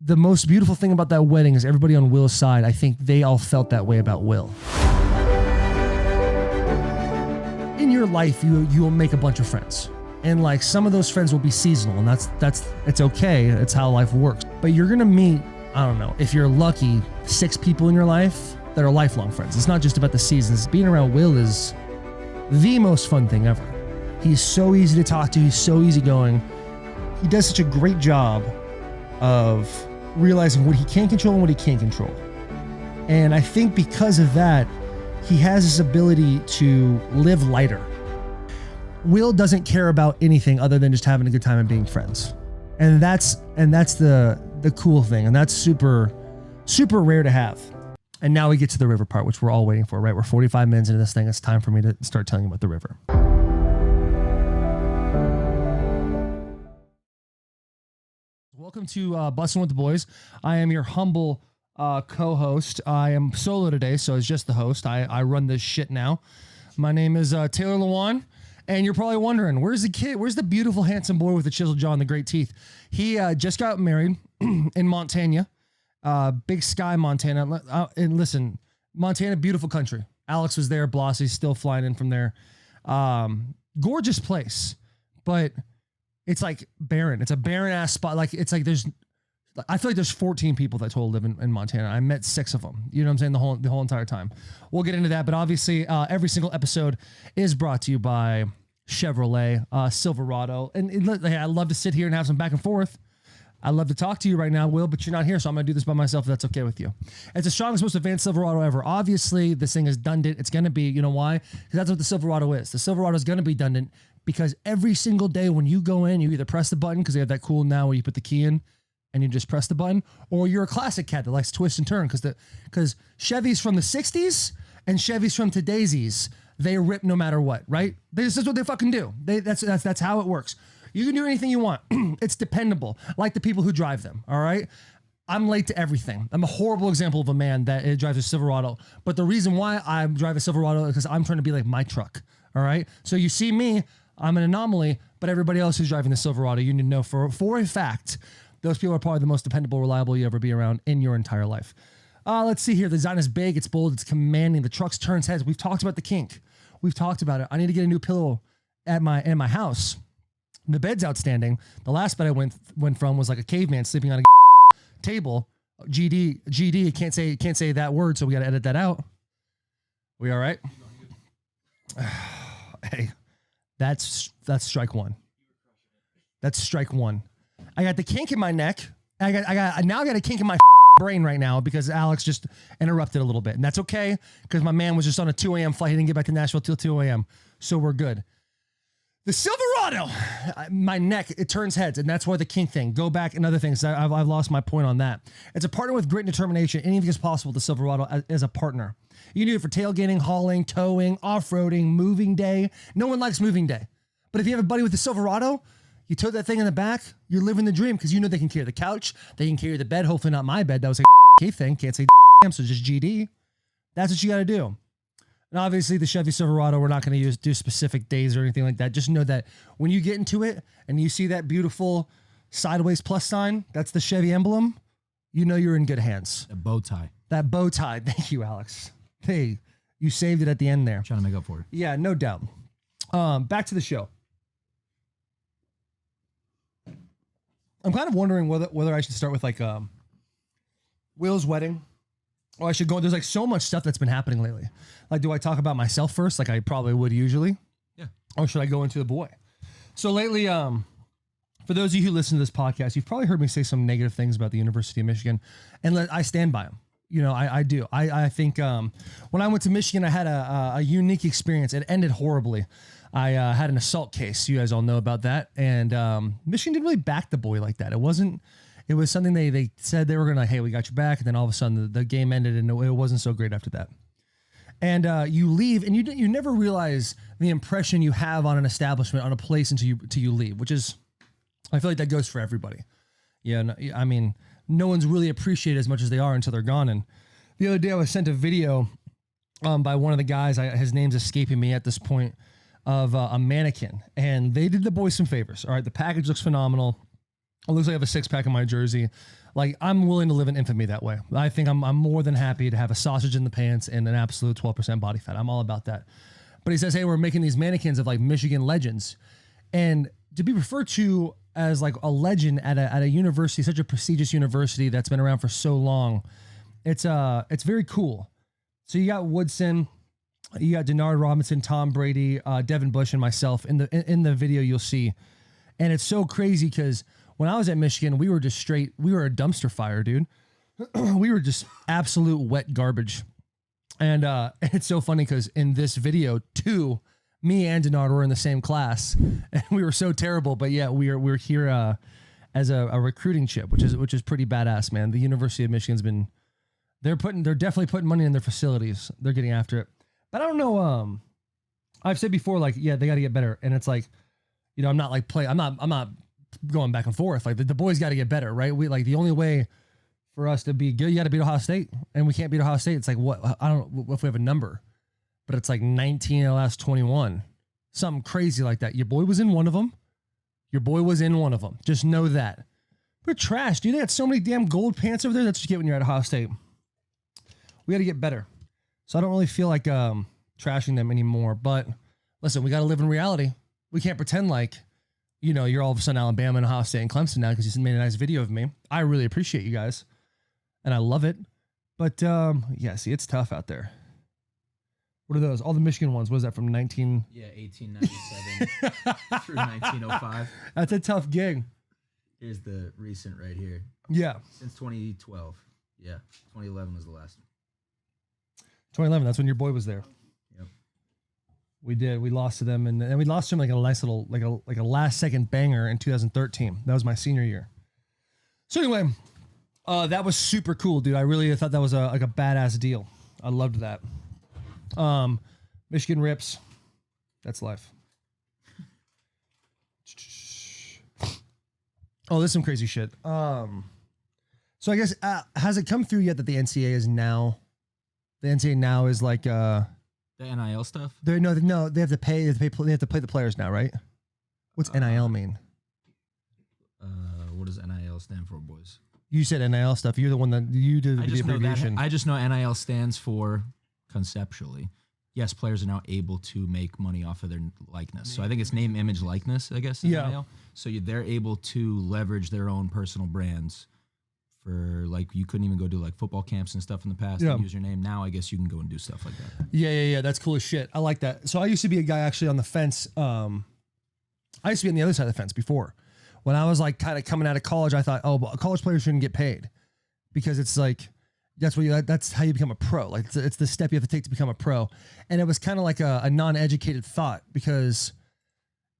the most beautiful thing about that wedding is everybody on Will's side, I think they all felt that way about Will. In your life, you'll make a bunch of friends. And like some of those friends will be seasonal, and it's okay. It's how life works. But you're gonna meet, I don't know, if you're lucky, 6 people in your life that are lifelong friends. It's not just about the seasons. Being around Will is the most fun thing ever. He's so easy to talk to. He's so easygoing. He does such a great job of realizing what he can control and what he can't control. And I think because of that, he has this ability to live lighter. Will doesn't care about anything other than just having a good time and being friends. And that's the cool thing. And that's super, super rare to have. And now we get to the river part, which we're all waiting for, right? We're 45 minutes into this thing. It's time for me to start telling you about the river. Welcome to Bussin with the Boys. I am your humble co-host. I am solo today, so it's just the host. I run this shit now. My name is Taylor Lewan, and you're probably wondering, where's the kid? Where's the beautiful, handsome boy with the chiseled jaw and the great teeth? He just got married in Montana, Big Sky, Montana. And listen, Montana, beautiful country. Alex was there. Blossy's still flying in from there. Gorgeous place, but it's like barren. It's a barren ass spot. Like it's like I feel like there's 14 people that total live in Montana. I met 6 of them. You know what I'm saying? The whole entire time. We'll get into that, but obviously every single episode is brought to you by Chevrolet Silverado. And I love to sit here and have some back and forth. I love to talk to you right now, Will, but you're not here, so I'm going to do this by myself if that's okay with you. It's the strongest, most advanced Silverado ever. Obviously, this thing is dundant. It's going to be, you know why? Because that's what the Silverado is. The Silverado is going to be dundant because every single day when you go in, you either press the button because they have that cool now where you put the key in and you just press the button, or you're a classic cat that likes to twist and turn because Chevys from the 60s and Chevys from today's, they rip no matter what, right? This is what they fucking do. That's how it works. You can do anything you want. It's dependable, like the people who drive them, all right? I'm late to everything. I'm a horrible example of a man that drives a Silverado, but the reason why I drive a Silverado is because I'm trying to be like my truck, all right? So you see me, I'm an anomaly, but everybody else who's driving the Silverado, you need to know for a fact, those people are probably the most dependable, reliable you ever be around in your entire life. Let's see here. The design is big, it's bold, it's commanding. The truck turns heads. We've talked about the kink. We've talked about it. I need to get a new pillow in my house. The bed's outstanding. The last bed I went from was like a caveman sleeping on a table. GD, can't say that word, so we got to edit that out. We all right? Hey, that's strike one. That's strike one. I got the kink in my neck. I got a kink in my brain right now because Alex just interrupted a little bit, and that's okay because my man was just on a 2 a.m. flight. He didn't get back to Nashville till 2 a.m., so we're good. The Silverado, my neck, it turns heads, and that's why the kink thing. Go back and other things. I've lost my point on that. It's a partner with grit and determination. Anything is possible with the Silverado as a partner. You can do it for tailgating, hauling, towing, off-roading, moving day. No one likes moving day. But if you have a buddy with the Silverado, you tow that thing in the back, you're living the dream because you know they can carry the couch, they can carry the bed, hopefully not my bed. That was a cave thing. Can't say so just GD. That's what you got to do. And obviously the Chevy Silverado, we're not going to do specific days or anything like that. Just know that when you get into it and you see that beautiful sideways plus sign, that's the Chevy emblem, you know you're in good hands. A bow tie. That bow tie. Thank you, Alex. Hey, you saved it at the end there. I'm trying to make up for it. Yeah, no doubt. Back to the show. I'm kind of wondering whether I should start with like Will's wedding. Oh, I should go. There's like so much stuff that's been happening lately. Like, do I talk about myself first, like I probably would usually? Yeah. Or should I go into the boy? So lately, for those of you who listen to this podcast, you've probably heard me say some negative things about the University of Michigan, and I stand by them. You know, I do. I think when I went to Michigan, I had a unique experience. It ended horribly. I had an assault case. You guys all know about that. And Michigan didn't really back the boy like that. It was something they said they were going to, hey, we got your back. And then all of a sudden the game ended and it wasn't so great after that. And you leave and you never realize the impression you have on an establishment, on a place until you leave, which is, I feel like that goes for everybody. Yeah. No, I mean, no one's really appreciated as much as they are until they're gone. And the other day I was sent a video by one of the guys, his name's escaping me at this point, of a mannequin. And they did the boys some favors. All right. The package looks phenomenal. It looks like I have a six-pack in my jersey. Like, I'm willing to live in infamy that way. I think I'm more than happy to have a sausage in the pants and an absolute 12% body fat. I'm all about that. But he says, hey, we're making these mannequins of like Michigan legends. And to be referred to as like a legend at a university, such a prestigious university that's been around for so long, it's very cool. So you got Woodson, you got Denard Robinson, Tom Brady, Devin Bush, and myself in the video you'll see. And it's so crazy because when I was at Michigan, we were a dumpster fire, dude. We were just absolute wet garbage. And it's so funny because in this video, too, me and Denard were in the same class, and we were so terrible. But yeah, we're here as a recruiting chip, which is pretty badass, man. The University of Michigan's been they're definitely putting money in their facilities. They're getting after it. But I don't know. I've said before, like, yeah, they got to get better, and it's like, you know, I'm not going back and forth. Like the boys got to get better, right? We like the only way for us to be good, you got to beat Ohio State, and we can't beat Ohio State. It's like what I don't know if we have a number. But it's like 19 in the last 21. Something crazy like that. Your boy was in one of them. Just know that. We're trash, dude. They got so many damn gold pants over there. That's what you get when you're at Ohio State. We got to get better. So I don't really feel like trashing them anymore. But listen, we got to live in reality. We can't pretend like, you know, you're all of a sudden Alabama and Ohio State and Clemson now because you made a nice video of me. I really appreciate you guys. And I love it. But yeah, see, it's tough out there. What are those? All the Michigan ones. What is that from 1897 through 1905. That's a tough gig. Here's the recent right here. Yeah. Since 2012. Yeah. 2011 was the last one. 2011. That's when your boy was there. Yep. We did. We lost to them, and we lost to them like a nice little, like a last second banger in 2013. That was my senior year. So anyway, that was super cool, dude. I really thought that was a badass deal. I loved that. Michigan rips. That's life. Oh, there's some crazy shit. So I guess has it come through yet that the NCAA is now? The NCAA now is like the NIL stuff. They have to pay. They have to play the players now, right? What's NIL mean? What does NIL stand for, boys? You said NIL stuff. You're the one that you did the abbreviation. I just know NIL stands for, conceptually, yes, players are now able to make money off of their likeness. So I think it's name, image, likeness, I guess. Yeah. NIL. So they're able to leverage their own personal brands for, like, you couldn't even go do like football camps and stuff in the past and use your name. Now I guess you can go and do stuff like that. Yeah. That's cool as shit. I like that. So I used to be a guy actually on the fence. I used to be on the other side of the fence before. When I was like kind of coming out of college, I thought, oh, but college players shouldn't get paid because it's like, that's how you become a pro. Like it's the step you have to take to become a pro. And it was kind of like a non-educated thought, because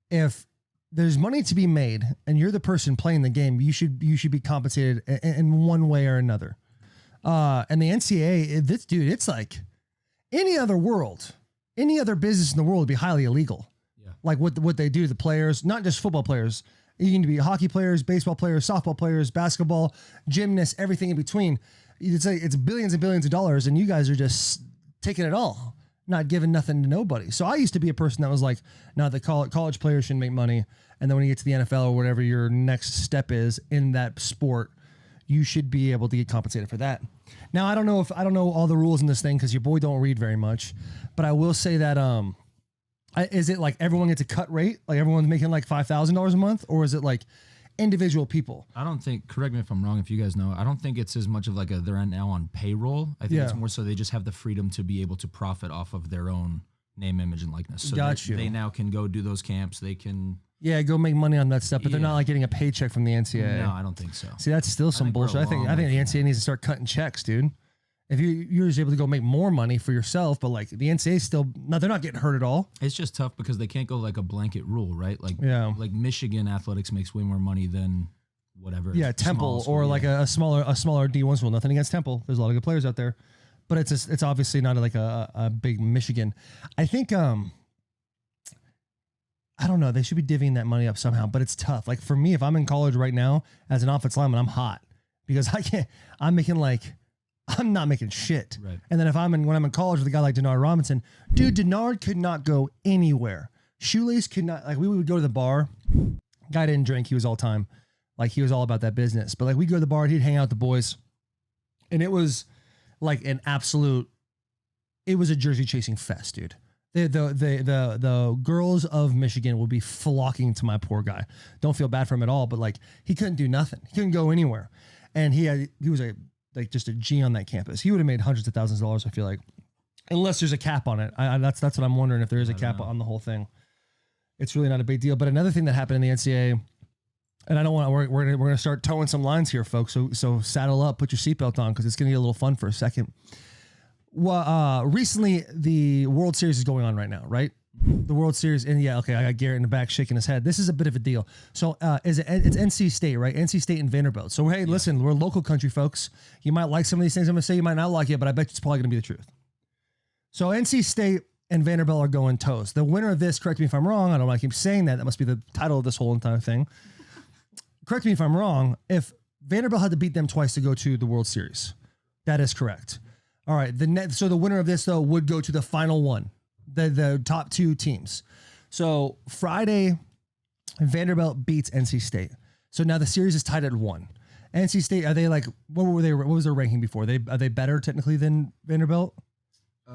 if there's money to be made and you're the person playing the game, you should be compensated in one way or another. And the NCAA, it's like any other world, any other business in the world would be highly illegal. Yeah. Like what they do to the players, not just football players. You can be hockey players, baseball players, softball players, basketball, gymnasts, everything in between. It's billions and billions of dollars, and you guys are just taking it all, not giving nothing to nobody. So I used to be a person that was like, no, the college players shouldn't make money, and then when you get to the NFL or whatever your next step is in that sport, you should be able to get compensated for that. Now I don't know all the rules in this thing because your boy don't read very much, but I will say that is it like everyone gets a cut rate, like everyone's making like $5,000 a month, or is it like individual people? I don't think, correct me if I'm wrong, if you guys know, I don't think it's as much of like they're now on payroll. I think it's more so they just have the freedom to be able to profit off of their own name, image, and likeness. So they now can go do those camps. They can go make money on that stuff, but they're not like getting a paycheck from the NCAA. No, I don't think so. See, that's still some bullshit. I think the NCAA needs to start cutting checks, dude. If you're just able to go make more money for yourself, but like the NCAA still, no, they're not getting hurt at all. It's just tough because they can't go like a blanket rule, right? Like Michigan athletics makes way more money than whatever. Yeah, Temple or like a smaller D1 school. Nothing against Temple. There's a lot of good players out there, but it's obviously not like a big Michigan. I think I don't know. They should be divvying that money up somehow, but it's tough. Like for me, if I'm in college right now as an offensive lineman, I'm hot because I'm not making shit. Right. And then when I'm in college with a guy like Denard Robinson, dude, Denard could not go anywhere. Shoelace could not, like we would go to the bar. Guy didn't drink. He was all time. Like he was all about that business. But like we go to the bar, he'd hang out with the boys, and it was like an absolute. It was a jersey chasing fest, dude. The girls of Michigan would be flocking to my poor guy. Don't feel bad for him at all, but like he couldn't do nothing. He couldn't go anywhere, and he was just a G on that campus. He would have made hundreds of thousands of dollars. I feel like, unless there's a cap on it. That's what I'm wondering, if there is a cap on the whole thing. It's really not a big deal. But another thing that happened in the NCAA, and I don't want we're gonna start towing some lines here, folks. So saddle up, put your seatbelt on, because it's gonna get a little fun for a second. Well, recently the World Series is going on right now, right? The World Series, and yeah, okay, I got Garrett in the back shaking his head. This is a bit of a deal. So it's NC State, right? NC State and Vanderbilt. So hey, listen, we're local country folks. You might like some of these things I'm gonna say, you might not like it, but I bet it's probably gonna be the truth. So NC State and Vanderbilt are going toes. The winner of this, correct me if I'm wrong, I don't know why I keep saying that. That must be the title of this whole entire thing. Correct me if I'm wrong. If Vanderbilt had to beat them twice to go to the World Series, that is correct. All right. So the winner of this, though, would go to the final one, the top two teams. So Friday, Vanderbilt beats NC State. So now the series is tied at 1. NC State, are they like, what was their ranking before? Are they better technically than Vanderbilt?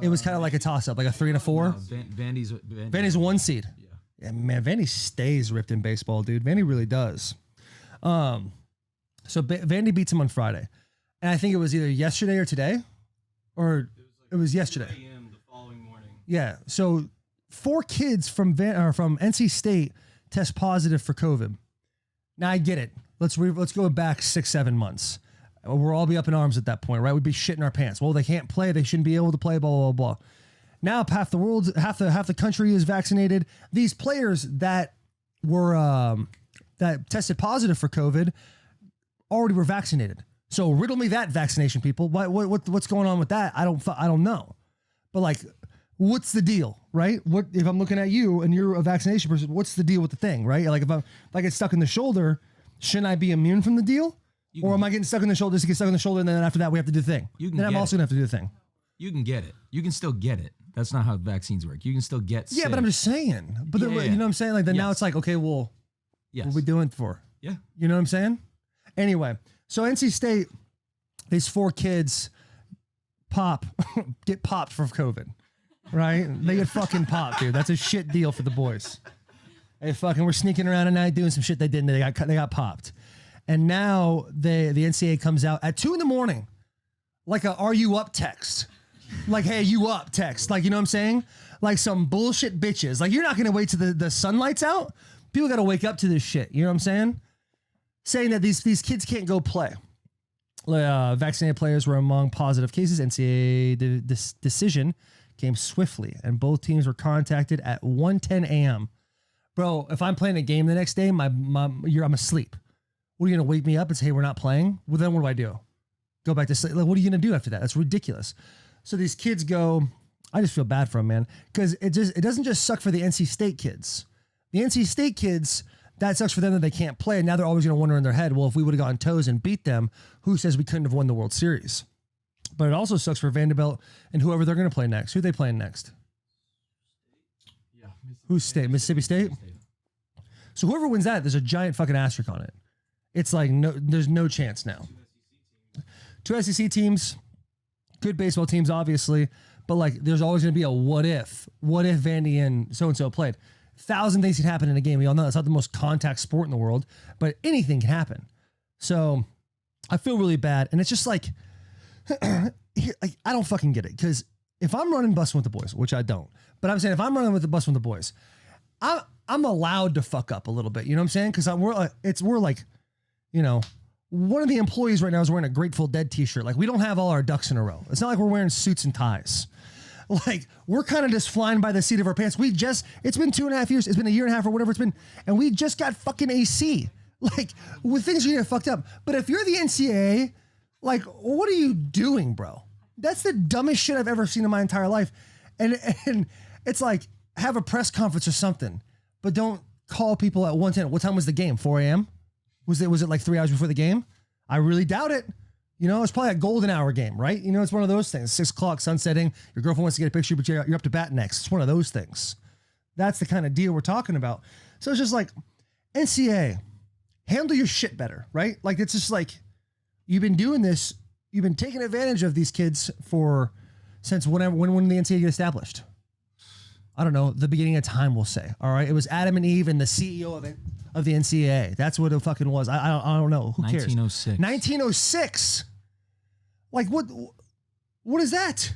It was kind of like a toss up, like a 3 and a 4. No, Vandy's 1 seed. Yeah, man, Vandy stays ripped in baseball, dude. Vandy really does. So Vandy beats him on Friday, and I think it was either yesterday or today. Or it was yesterday. 2 a.m. the following morning. Yeah. So 4 kids from NC State test positive for COVID. Now I get it. Let's go back 6-7 months. We'll all be up in arms at that point, right? We'd be shitting our pants. Well, they can't play. They shouldn't be able to play. Blah blah blah. Now half the country is vaccinated. These players that were that tested positive for COVID already were vaccinated. So riddle me that, vaccination people. What's going on with that? I don't know. But like, what's the deal, right? What if I'm looking at you and you're a vaccination person? What's the deal with the thing, right? Like if I get stuck in the shoulder, shouldn't I be immune from the deal? Or am I getting stuck in the shoulder just to get stuck in the shoulder, and then after that we have to do the thing? Then I'm also gonna have to do the thing. You can get it. You can still get it. That's not how vaccines work. You can still get sick. Yeah, but I'm just saying. But you know what I'm saying? Like then now it's like, okay, well, what are we doing it for? Yeah. You know what I'm saying? Anyway, so NC State, these 4 kids get popped for COVID, right? They get fucking popped, dude. That's a shit deal for the boys. They fucking were sneaking around at night doing some shit they didn't. They got popped. And now the NCAA comes out at 2 a.m, like a "Are you up?" text, like "Hey, you up?" text, like you know what I'm saying, like some bullshit bitches. Like you're not gonna wait till the sun lights out. People got to wake up to this shit. You know what I'm saying? Saying that these kids can't go play. Vaccinated players were among positive cases. NCAA decision came swiftly, and both teams were contacted at 1:10 a.m. Bro, if I'm playing a game the next day, I'm asleep. What are you gonna wake me up and say, "Hey, we're not playing"? Well, then what do I do? Go back to sleep? Like, what are you gonna do after that? That's ridiculous. So these kids go. I just feel bad for them, man, because it doesn't just suck for the NC State kids. The NC State kids, that sucks for them that they can't play, and now they're always gonna wonder in their head, well, if we would have gotten toes and beat them, who says we couldn't have won the World Series? But it also sucks for Vanderbilt and whoever they're gonna play next. Who are they playing next? Yeah, who's State? Mississippi State. So whoever wins that, there's a giant fucking asterisk on it. It's like there's no chance now. 2 SEC teams, good baseball teams, obviously, but like there's always going to be a what if Vandy and so played. 1,000 things can happen in a game. We all know it's not the most contact sport in the world, but anything can happen. So I feel really bad, and it's just like I don't fucking get it, because if I'm running Bussin with the boys, which I don't, but I'm saying if I'm running with the Bussin with the boys, I'm allowed to fuck up a little bit. You know what I'm saying? Because we're like. You know, one of the employees right now is wearing a Grateful Dead t-shirt. Like, we don't have all our ducks in a row. It's not like we're wearing suits and ties. Like, we're kind of just flying by the seat of our pants. It's been 2.5 years. It's been a year and a half or whatever it's been. And we just got fucking AC. Like, with things are getting fucked up. But if you're the NCAA, like, what are you doing, bro? That's the dumbest shit I've ever seen in my entire life. And it's like, have a press conference or something, but don't call people at 1:10. What time was the game? 4 a.m.? Was it like 3 hours before the game? I really doubt it. You know, it's probably a golden hour game, right? You know, it's one of those things. 6 o'clock, sun setting. Your girlfriend wants to get a picture, but you're up to bat next. It's one of those things. That's the kind of deal we're talking about. So it's just like, NCAA, handle your shit better, right? Like, it's just like, you've been doing this, you've been taking advantage of these kids since when the NCAA get established. I don't know, the beginning of time, we'll say. All right, it was Adam and Eve and the CEO of the NCAA. That's what it fucking was. I don't know. Who cares? 1906. 1906. Like, what is that?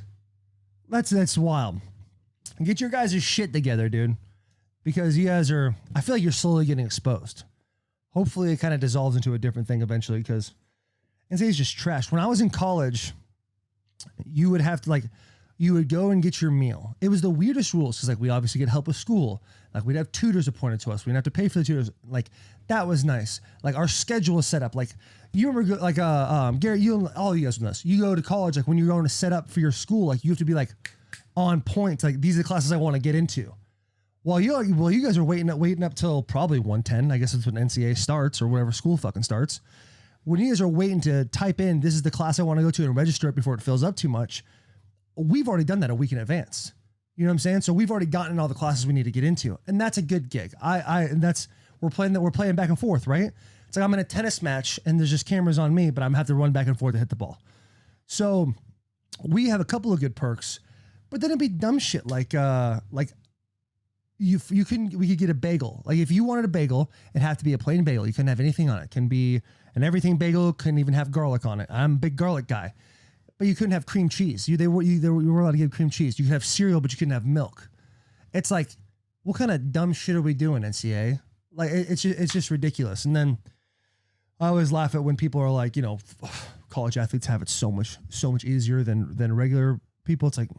That's wild. Get your guys' shit together, dude, because you guys are. I feel like you're slowly getting exposed. Hopefully, it kind of dissolves into a different thing eventually, because NCAA is just trash. When I was in college, you would have to you would go and get your meal. It was the weirdest rules because, like, we obviously get help with school. Like, we'd have tutors appointed to us. We didn't have to pay for the tutors. Like, that was nice. Like, our schedule was set up. Like, you remember, like, Garrett, you and all of you guys with us. You go to college, like, when you're going to set up for your school, like, you have to be, like, on point. Like, these are the classes I want to get into. Well, you guys are waiting up till probably 1:10. I guess that's when NCAA starts or whatever school fucking starts. When you guys are waiting to type in, this is the class I want to go to and register it before it fills up too much, we've already done that a week in advance. You know what I'm saying? So we've already gotten all the classes we need to get into, and that's a good gig. We're playing back and forth, right? It's like I'm in a tennis match and there's just cameras on me, but I'm have to run back and forth to hit the ball. So we have a couple of good perks, but then it'd be dumb shit like we could get a bagel. Like, if you wanted a bagel, it'd have to be a plain bagel. You couldn't have anything on it. It can be an everything bagel, couldn't even have garlic on it. I'm a big garlic guy. But you couldn't have cream cheese. You were allowed to give cream cheese. You could have cereal, but you couldn't have milk. It's like, what kind of dumb shit are we doing, NCAA? Like, it's just ridiculous. And then I always laugh at when people are like, you know, college athletes have it so much easier than regular people. It's like,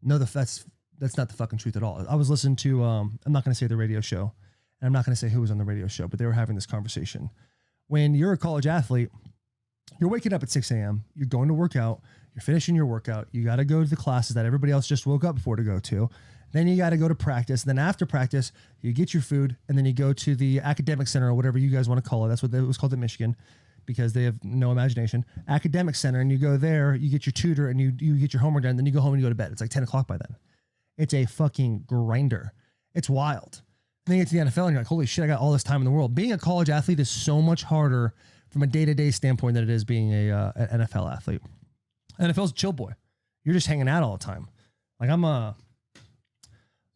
no, that's not the fucking truth at all. I was listening to I'm not going to say the radio show, and I'm not going to say who was on the radio show, but they were having this conversation. When you're a college athlete, you're waking up at 6 a.m., you're going to work out, you're finishing your workout, you got to go to the classes that everybody else just woke up before to go to. Then you got to go to practice. Then after practice, you get your food, and then you go to the academic center or whatever you guys want to call it. That's what it was called in Michigan, because they have no imagination. Academic center, and you go there, you get your tutor, and you get your homework done, then you go home and you go to bed. It's like 10 o'clock by then. It's a fucking grinder. It's wild. And then you get to the NFL, and you're like, holy shit, I got all this time in the world. Being a college athlete is so much harder from a day-to-day standpoint than it is being an NFL athlete. NFL's a chill boy. You're just hanging out all the time. Like,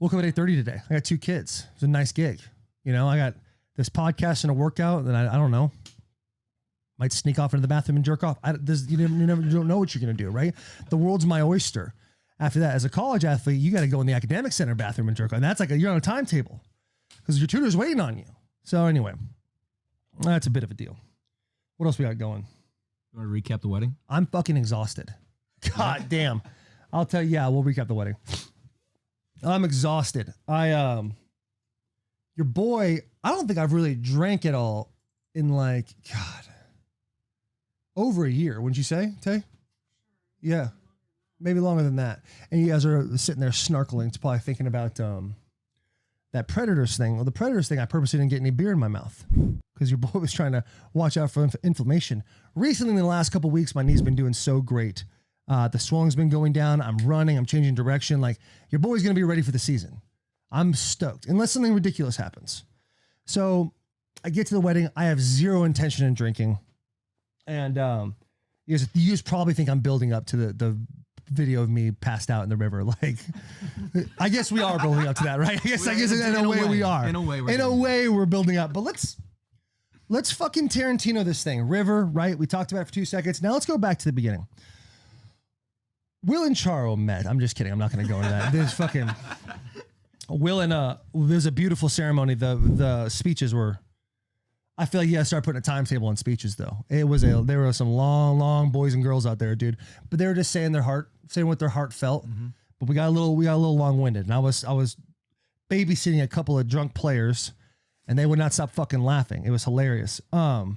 woke up at 8:30 today. I got 2 kids. It's a nice gig. You know, I got this podcast and a workout, and I don't know, might sneak off into the bathroom and jerk off. You don't know what you're going to do, right? The world's my oyster. After that, as a college athlete, you got to go in the academic center bathroom and jerk off. And that's like you're on a timetable because your tutor's waiting on you. So anyway, that's a bit of a deal. What else we got going? You want to recap the wedding? I'm fucking exhausted. God damn. I'll tell you, yeah, we'll recap the wedding. I'm exhausted. Your boy, I don't think I've really drank at all in like, God, over a year. Wouldn't you say, Tay? Yeah. Maybe longer than that. And you guys are sitting there snarkling. It's probably thinking about that Predators thing. Well, the Predators thing, I purposely didn't get any beer in my mouth because your boy was trying to watch out for inflammation. Recently, in the last couple of weeks, my knee's been doing so great. The swelling's been going down. I'm running. I'm changing direction. Like, your boy's going to be ready for the season. I'm stoked. Unless something ridiculous happens. So I get to the wedding. I have zero intention in drinking. And you guys probably think I'm building up to the video of me passed out in the river. Like, I guess we are building up to that, right? I guess in a way we are. In a way we're building up. But let's fucking Tarantino this thing. River, right? We talked about it for 2 seconds. Now let's go back to the beginning. Will and Charo met. I'm just kidding. I'm not going to go into that. There's fucking Will and there's a beautiful ceremony. The speeches were. I feel like you gotta start putting a timetable on speeches, though. There were some long boys and girls out there, dude. But they were just saying what their heart felt. Mm-hmm. But we got a little long-winded, and I was babysitting a couple of drunk players, and they would not stop fucking laughing. It was hilarious. So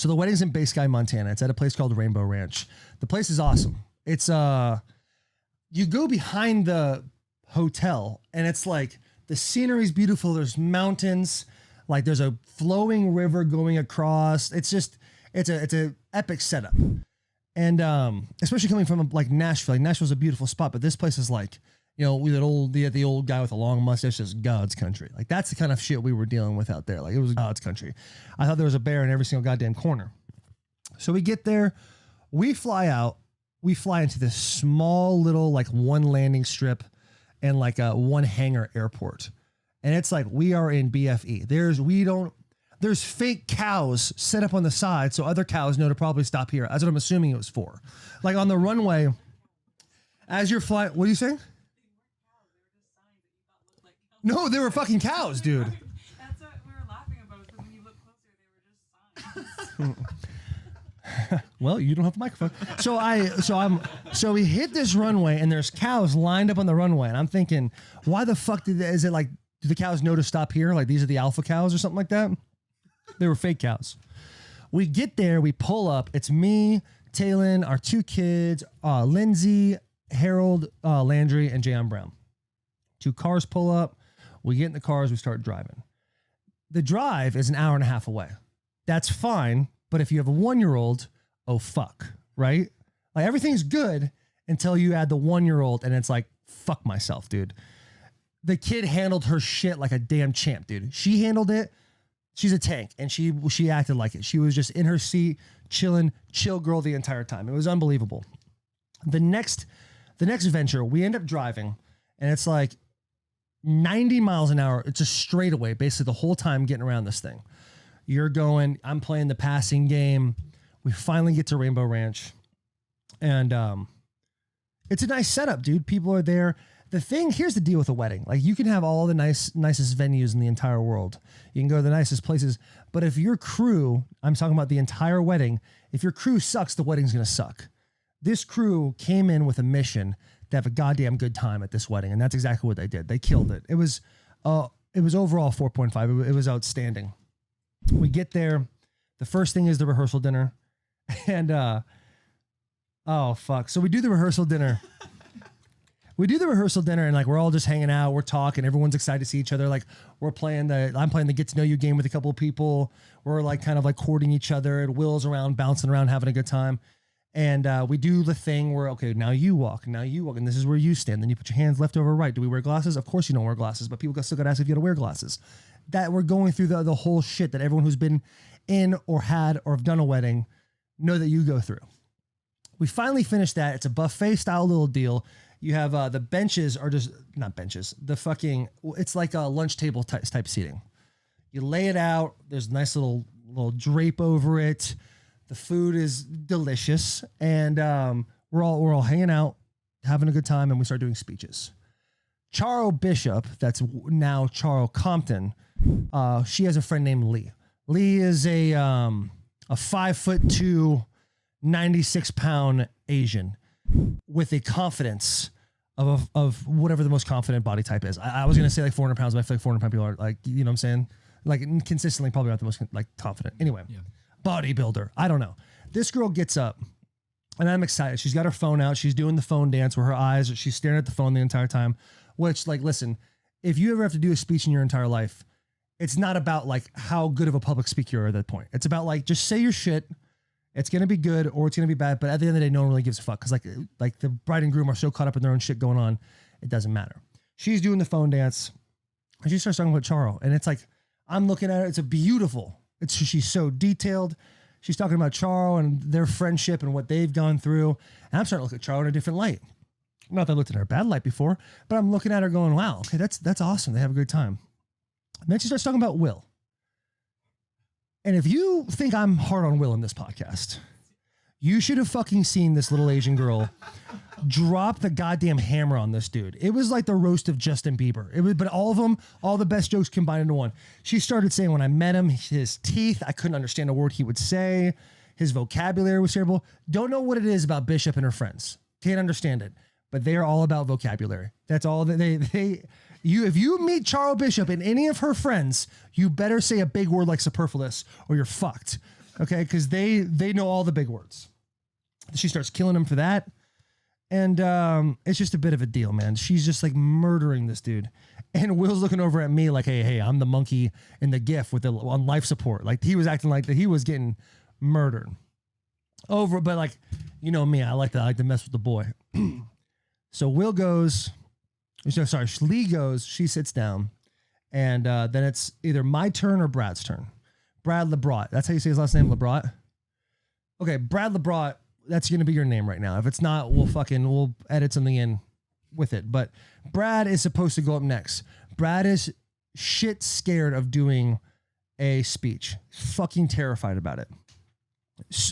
the wedding's in Bay Sky, Montana. It's at a place called Rainbow Ranch. The place is awesome. It's you go behind the hotel, and it's like the scenery's beautiful. There's mountains. Like, there's a flowing river going across. It's a epic setup. And especially coming from like Nashville. Like, Nashville's a beautiful spot, but this place is like, You know, the old guy with the long mustache, just God's country. Like that's the kind of shit we were dealing with out there. Like it was God's country. I thought there was a bear in every single goddamn corner. So we get there, we fly out, we fly into this small little like one landing strip and like a one hangar airport. And it's like we are in BFE. There's fake cows set up on the side so other cows know to probably stop here. That's what I'm assuming it was for. Like on the runway, as you're flying, what are you saying? No, they were fucking cows, dude. That's what we were laughing about, because when you look closer, they were just signs. Well, you don't have the microphone. So we hit this runway and there's cows lined up on the runway. And I'm thinking, why the fuck is it like, do the cows know to stop here? Like these are the alpha cows or something like that? They were fake cows. We get there, we pull up. It's me, Taylin, our two kids, Lindsay, Harold, Landry, and Jayon Brown. 2 cars pull up. We get in the cars, we start driving. The drive is an hour and a half away. That's fine, but if you have a 1-year-old, oh fuck, right? Like everything's good until you add the 1-year-old and it's like, fuck myself, dude. The kid handled her shit like a damn champ, dude. She handled it. She's a tank and she acted like it. She was just in her seat, chilling, chill girl the entire time. It was unbelievable. The next venture, we end up driving and it's like 90 miles an hour. It's a straightaway, basically the whole time getting around this thing. You're going, I'm playing the passing game. We finally get to Rainbow Ranch. And it's a nice setup, dude. People are there. Here's the deal with a wedding. Like you can have all the nicest venues in the entire world. You can go to the nicest places. But if your crew, I'm talking about the entire wedding, if your crew sucks, the wedding's going to suck. This crew came in with a mission to have a goddamn good time at this wedding. And that's exactly what they did. They killed it. It was overall 4.5. It was outstanding. We get there. The first thing is the rehearsal dinner. And, oh fuck. So we do the rehearsal dinner. And like, we're all just hanging out. We're talking. Everyone's excited to see each other. Like I'm playing the get to know you game with a couple of people. We're like kind of like courting each other. And Will's around, bouncing around, having a good time. And we do the thing where, okay, now you walk, and this is where you stand. Then you put your hands left over right. Do we wear glasses? Of course you don't wear glasses, but people still got to ask if you got to wear glasses. That we're going through the whole shit that everyone who's been in or had or have done a wedding know that you go through. We finally finished that. It's a buffet style little deal. You have the benches are just not benches. It's like a lunch table type seating. You lay it out. There's a nice little drape over it. The food is delicious, and we're all hanging out, having a good time, and we start doing speeches. Charo Bishop, that's now Charo Compton, she has a friend named Lee. Lee is a 5'2", 96-pound Asian with a confidence of whatever the most confident body type is. I was gonna say like 400 pounds, but I feel like 400 pound people are like, you know what I'm saying? Like consistently probably not the most like confident. Anyway. Yeah. Bodybuilder. I don't know. This girl gets up and I'm excited. She's got her phone out. She's doing the phone dance where her eyes, she's staring at the phone the entire time, which like, listen, if you ever have to do a speech in your entire life, it's not about like how good of a public speaker you are at that point. It's about like, just say your shit. It's going to be good or it's going to be bad. But at the end of the day, no one really gives a fuck. Cause like the bride and groom are so caught up in their own shit going on. It doesn't matter. She's doing the phone dance and she starts talking about Charo. And it's like, I'm looking at her. It's she's so detailed. She's talking about Charo and their friendship and what they've gone through. And I'm starting to look at Charo in a different light. Not that I looked at her bad light before, but I'm looking at her going, wow, okay, that's awesome. They have a good time. And then she starts talking about Will. And if you think I'm hard on Will in this podcast, you should have fucking seen this little Asian girl drop the goddamn hammer on this dude. It was like the roast of Justin Bieber. But all of them, all the best jokes combined into one. She started saying when I met him, his teeth, I couldn't understand a word he would say. His vocabulary was terrible. Don't know what it is about Bishop and her friends. Can't understand it. But they are all about vocabulary. That's all that if you meet Charo Bishop and any of her friends, you better say a big word like superfluous or you're fucked. Okay? Because they know all the big words. She starts killing him for that. And it's just a bit of a deal, man. She's just like murdering this dude. And Will's looking over at me like, hey, I'm the monkey in the GIF on life support. Like he was acting like that he was getting murdered. But like, you know me, I like to mess with the boy. So Will goes, So sorry, Lee goes, she sits down, and then it's either my turn or Brad's turn. Brad LeBrot. That's how you say his last name, LeBrot? Okay, Brad LeBrot, that's going to be your name right now. If it's not, we'll edit something in with it. But Brad is supposed to go up next. Brad is shit scared of doing a speech. Fucking terrified about it.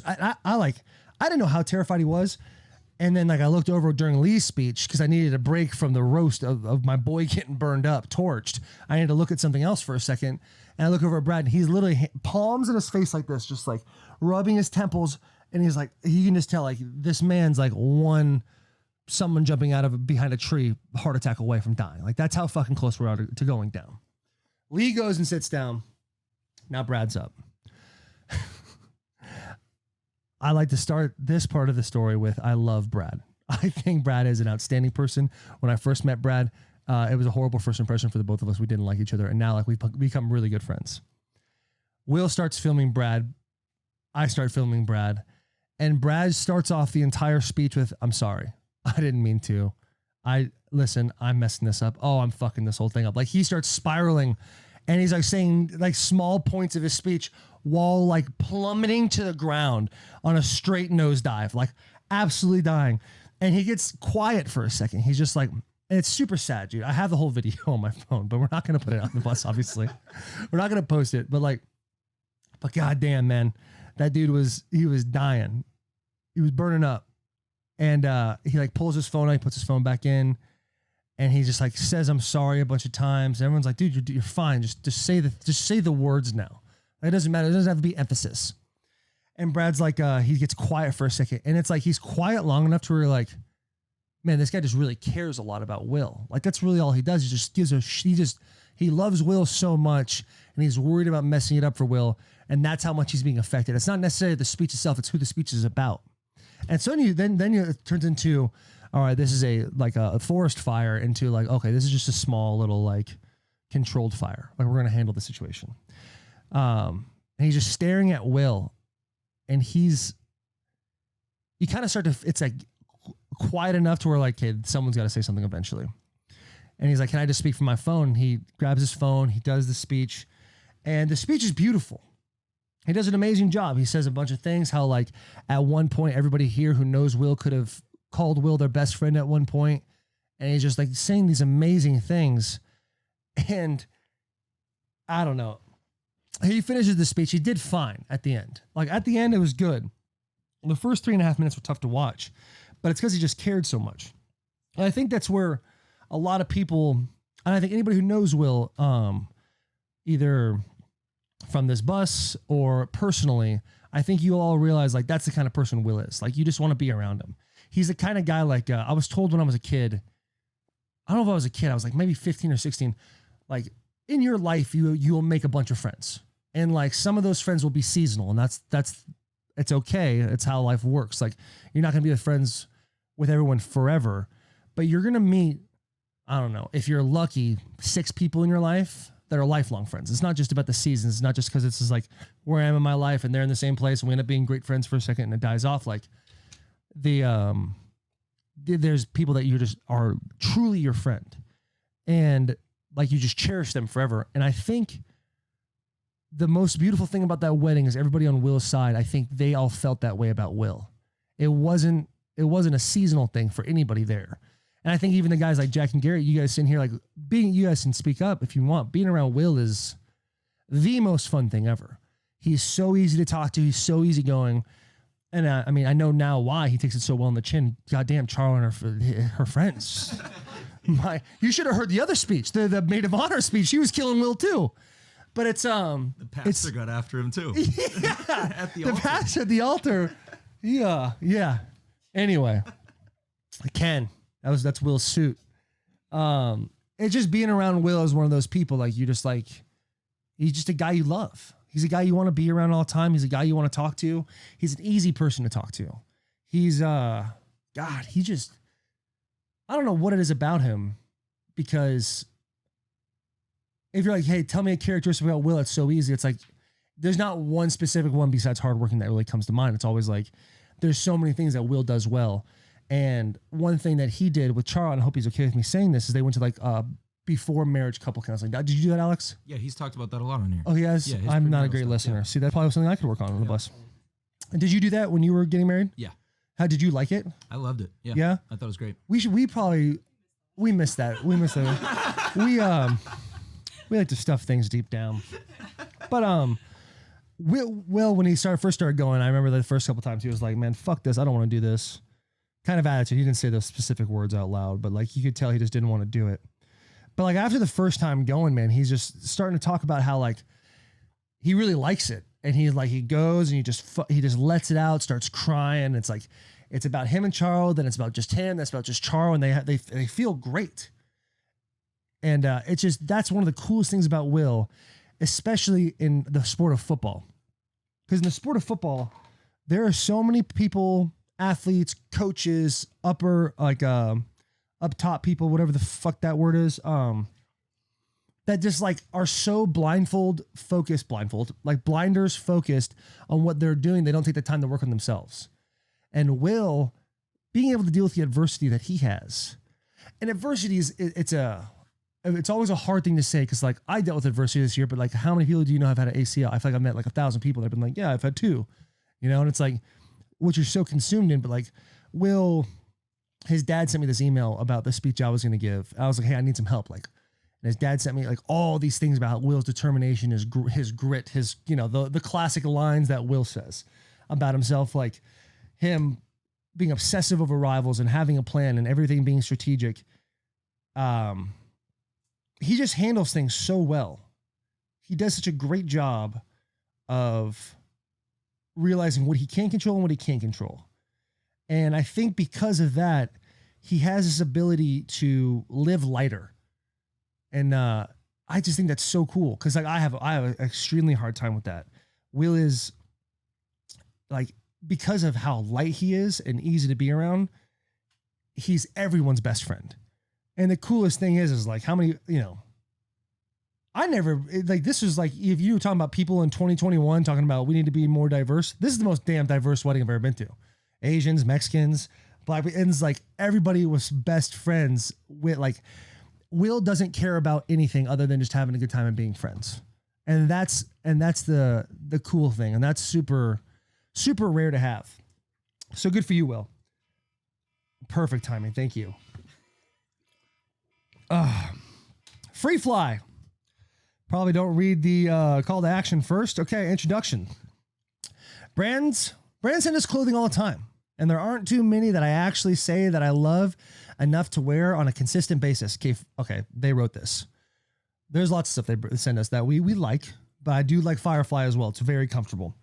I didn't know how terrified he was. And then I looked over during Lee's speech because I needed a break from the roast of my boy getting burned up, torched. I needed to look at something else for a second. And I look over at Brad, and he's literally palms in his face like this, just rubbing his temples. And he's you can just tell this man's someone jumping out of behind a tree, heart attack away from dying. That's how fucking close we are to going down. Lee goes and sits down. Now Brad's up. I like to start this part of the story with, I love Brad. I think Brad is an outstanding person. When I first met Brad, it was a horrible first impression for the both of us. We didn't like each other. And now we've become really good friends. Will starts filming Brad. I start filming Brad. And Brad starts off the entire speech with, I'm sorry. I didn't mean to. I'm messing this up. Oh, I'm fucking this whole thing up. He starts spiraling, and he's saying small points of his speech while plummeting to the ground on a straight nosedive, absolutely dying. And he gets quiet for a second. He's just and it's super sad, dude. I have the whole video on my phone, but we're not going to put it on the bus, obviously. We're not going to post it, but goddamn, man, that dude was dying. He was burning up. And he pulls his phone out, he puts his phone back in, and he just says I'm sorry a bunch of times. And everyone's like, dude, you're fine. Just say the words now. It doesn't matter. It doesn't have to be emphasis. And Brad's he gets quiet for a second, and it's he's quiet long enough to where you're man, this guy just really cares a lot about Will. That's really all he does. He just gives he loves Will so much, and he's worried about messing it up for Will, and that's how much he's being affected. It's not necessarily the speech itself; it's who the speech is about. And so then it turns into, all right, this is a forest fire, into okay, this is just a small little controlled fire. We're gonna handle the situation. And he's just staring at Will, and you kind of start to, it's quiet enough to where okay, someone's got to say something eventually. And he's can I just speak from my phone? He grabs his phone, he does the speech, and the speech is beautiful. He does an amazing job. He says a bunch of things, how at one point, everybody here who knows Will could have called Will their best friend at one point. And he's just saying these amazing things. And I don't know. He finishes the speech. He did fine at the end. At the end, it was good. The first 3.5 minutes were tough to watch, but it's because he just cared so much. And I think that's where a lot of people, and I think anybody who knows Will, either from this bus or personally, I think you all realize that's the kind of person Will is. You just want to be around him. He's the kind of guy I was told when I was a kid. I don't know if I was a kid. I was maybe 15 or 16. In your life, you'll make a bunch of friends, and some of those friends will be seasonal, and that's it's okay. It's how life works. You're not gonna be friends with everyone forever, but you're gonna meet, I don't know, if you're lucky, 6 people in your life that are lifelong friends. It's not just about the seasons. It's not just because it's just where I am in my life and they're in the same place and we end up being great friends for a second and it dies off. There's people that you just are truly your friend, and you just cherish them forever. And I think the most beautiful thing about that wedding is everybody on Will's side, I think they all felt that way about Will. It wasn't a seasonal thing for anybody there. And I think even the guys like Jack and Garrett, you guys sitting here, you guys can speak up if you want. Being around Will is the most fun thing ever. He's so easy to talk to. He's so easygoing. And I know now why he takes it so well on the chin. Goddamn, Charla and her friends. You should have heard the other speech, the maid of honor speech. She was killing Will too. But the pastor got after him too. Yeah, at the altar. Pastor at the altar. Yeah. Anyway, Ken. That's Will's suit. It's just being around Will is one of those people you just he's just a guy you love. He's a guy you want to be around all the time. He's a guy you want to talk to. He's an easy person to talk to. He's I don't know what it is about him, because if you're hey, tell me a characteristic about Will, it's so easy. It's there's not one specific one besides hardworking that really comes to mind. It's always there's so many things that Will does well. And one thing that he did with Charles, and I hope he's okay with me saying this, is they went to like before marriage couple counseling. Did you do that, Alex? Yeah, he's talked about that a lot on here. Oh, he has? Yeah, I'm not a great listener. Yeah. See, that's probably something I could work on the bus. And did you do that when you were getting married? Yeah. How did you like it? I loved it. Yeah. Yeah? I thought it was great. We missed that. We missed that. We like to stuff things deep down. But Will, when he first started going, I remember the first couple times he was like, man, fuck this. I don't want to do this. Kind of attitude. He didn't say those specific words out loud, but like you could tell he just didn't want to do it. But like after the first time going, man, he's just starting to talk about how like he really likes it. And he's like, he goes and he just lets it out, starts crying. It's like, it's about him and Charles, then it's about just him. That's about just Charles. And they feel great. And it's just, that's one of the coolest things about Will, especially in the sport of football. Because in the sport of football, there are so many people, athletes, coaches, up top people, whatever the fuck that word is, that just like are so blinders focused on what they're doing. They don't take the time to work on themselves. And Will, being able to deal with the adversity that he has, and adversity it's always a hard thing to say. Cause like I dealt with adversity this year, but like how many people do you know have had an ACL? I feel like I've met like 1,000 people that have been like, yeah, I've had 2, and it's like, what you're so consumed in. But like Will, his dad sent me this email about the speech I was going to give. I was like, hey, I need some help. Like, and his dad sent me like all these things about Will's determination, his grit, his, the classic lines that Will says about himself, like him being obsessive over rivals and having a plan and everything being strategic. He just handles things so well. He does such a great job of realizing what he can control and what he can't control. And I think because of that, he has this ability to live lighter. And I just think that's so cool. Cause like I have an extremely hard time with that. Will is like, because of how light he is and easy to be around, he's everyone's best friend. And the coolest thing is like how many, I never, like, this was like, if you were talking about people in 2021 talking about we need to be more diverse, this is the most damn diverse wedding I've ever been to. Asians, Mexicans, Black, and it's like everybody was best friends with, like, Will doesn't care about anything other than just having a good time and being friends. And that's the cool thing. And that's super, super rare to have. So good for you, Will. Perfect timing. Thank you. Free fly. Probably don't read the call to action first. Okay, introduction. Brands send us clothing all the time, and there aren't too many that I actually say that I love enough to wear on a consistent basis. Okay, they wrote this. There's lots of stuff they send us that we like, but I do like Firefly as well. It's very comfortable.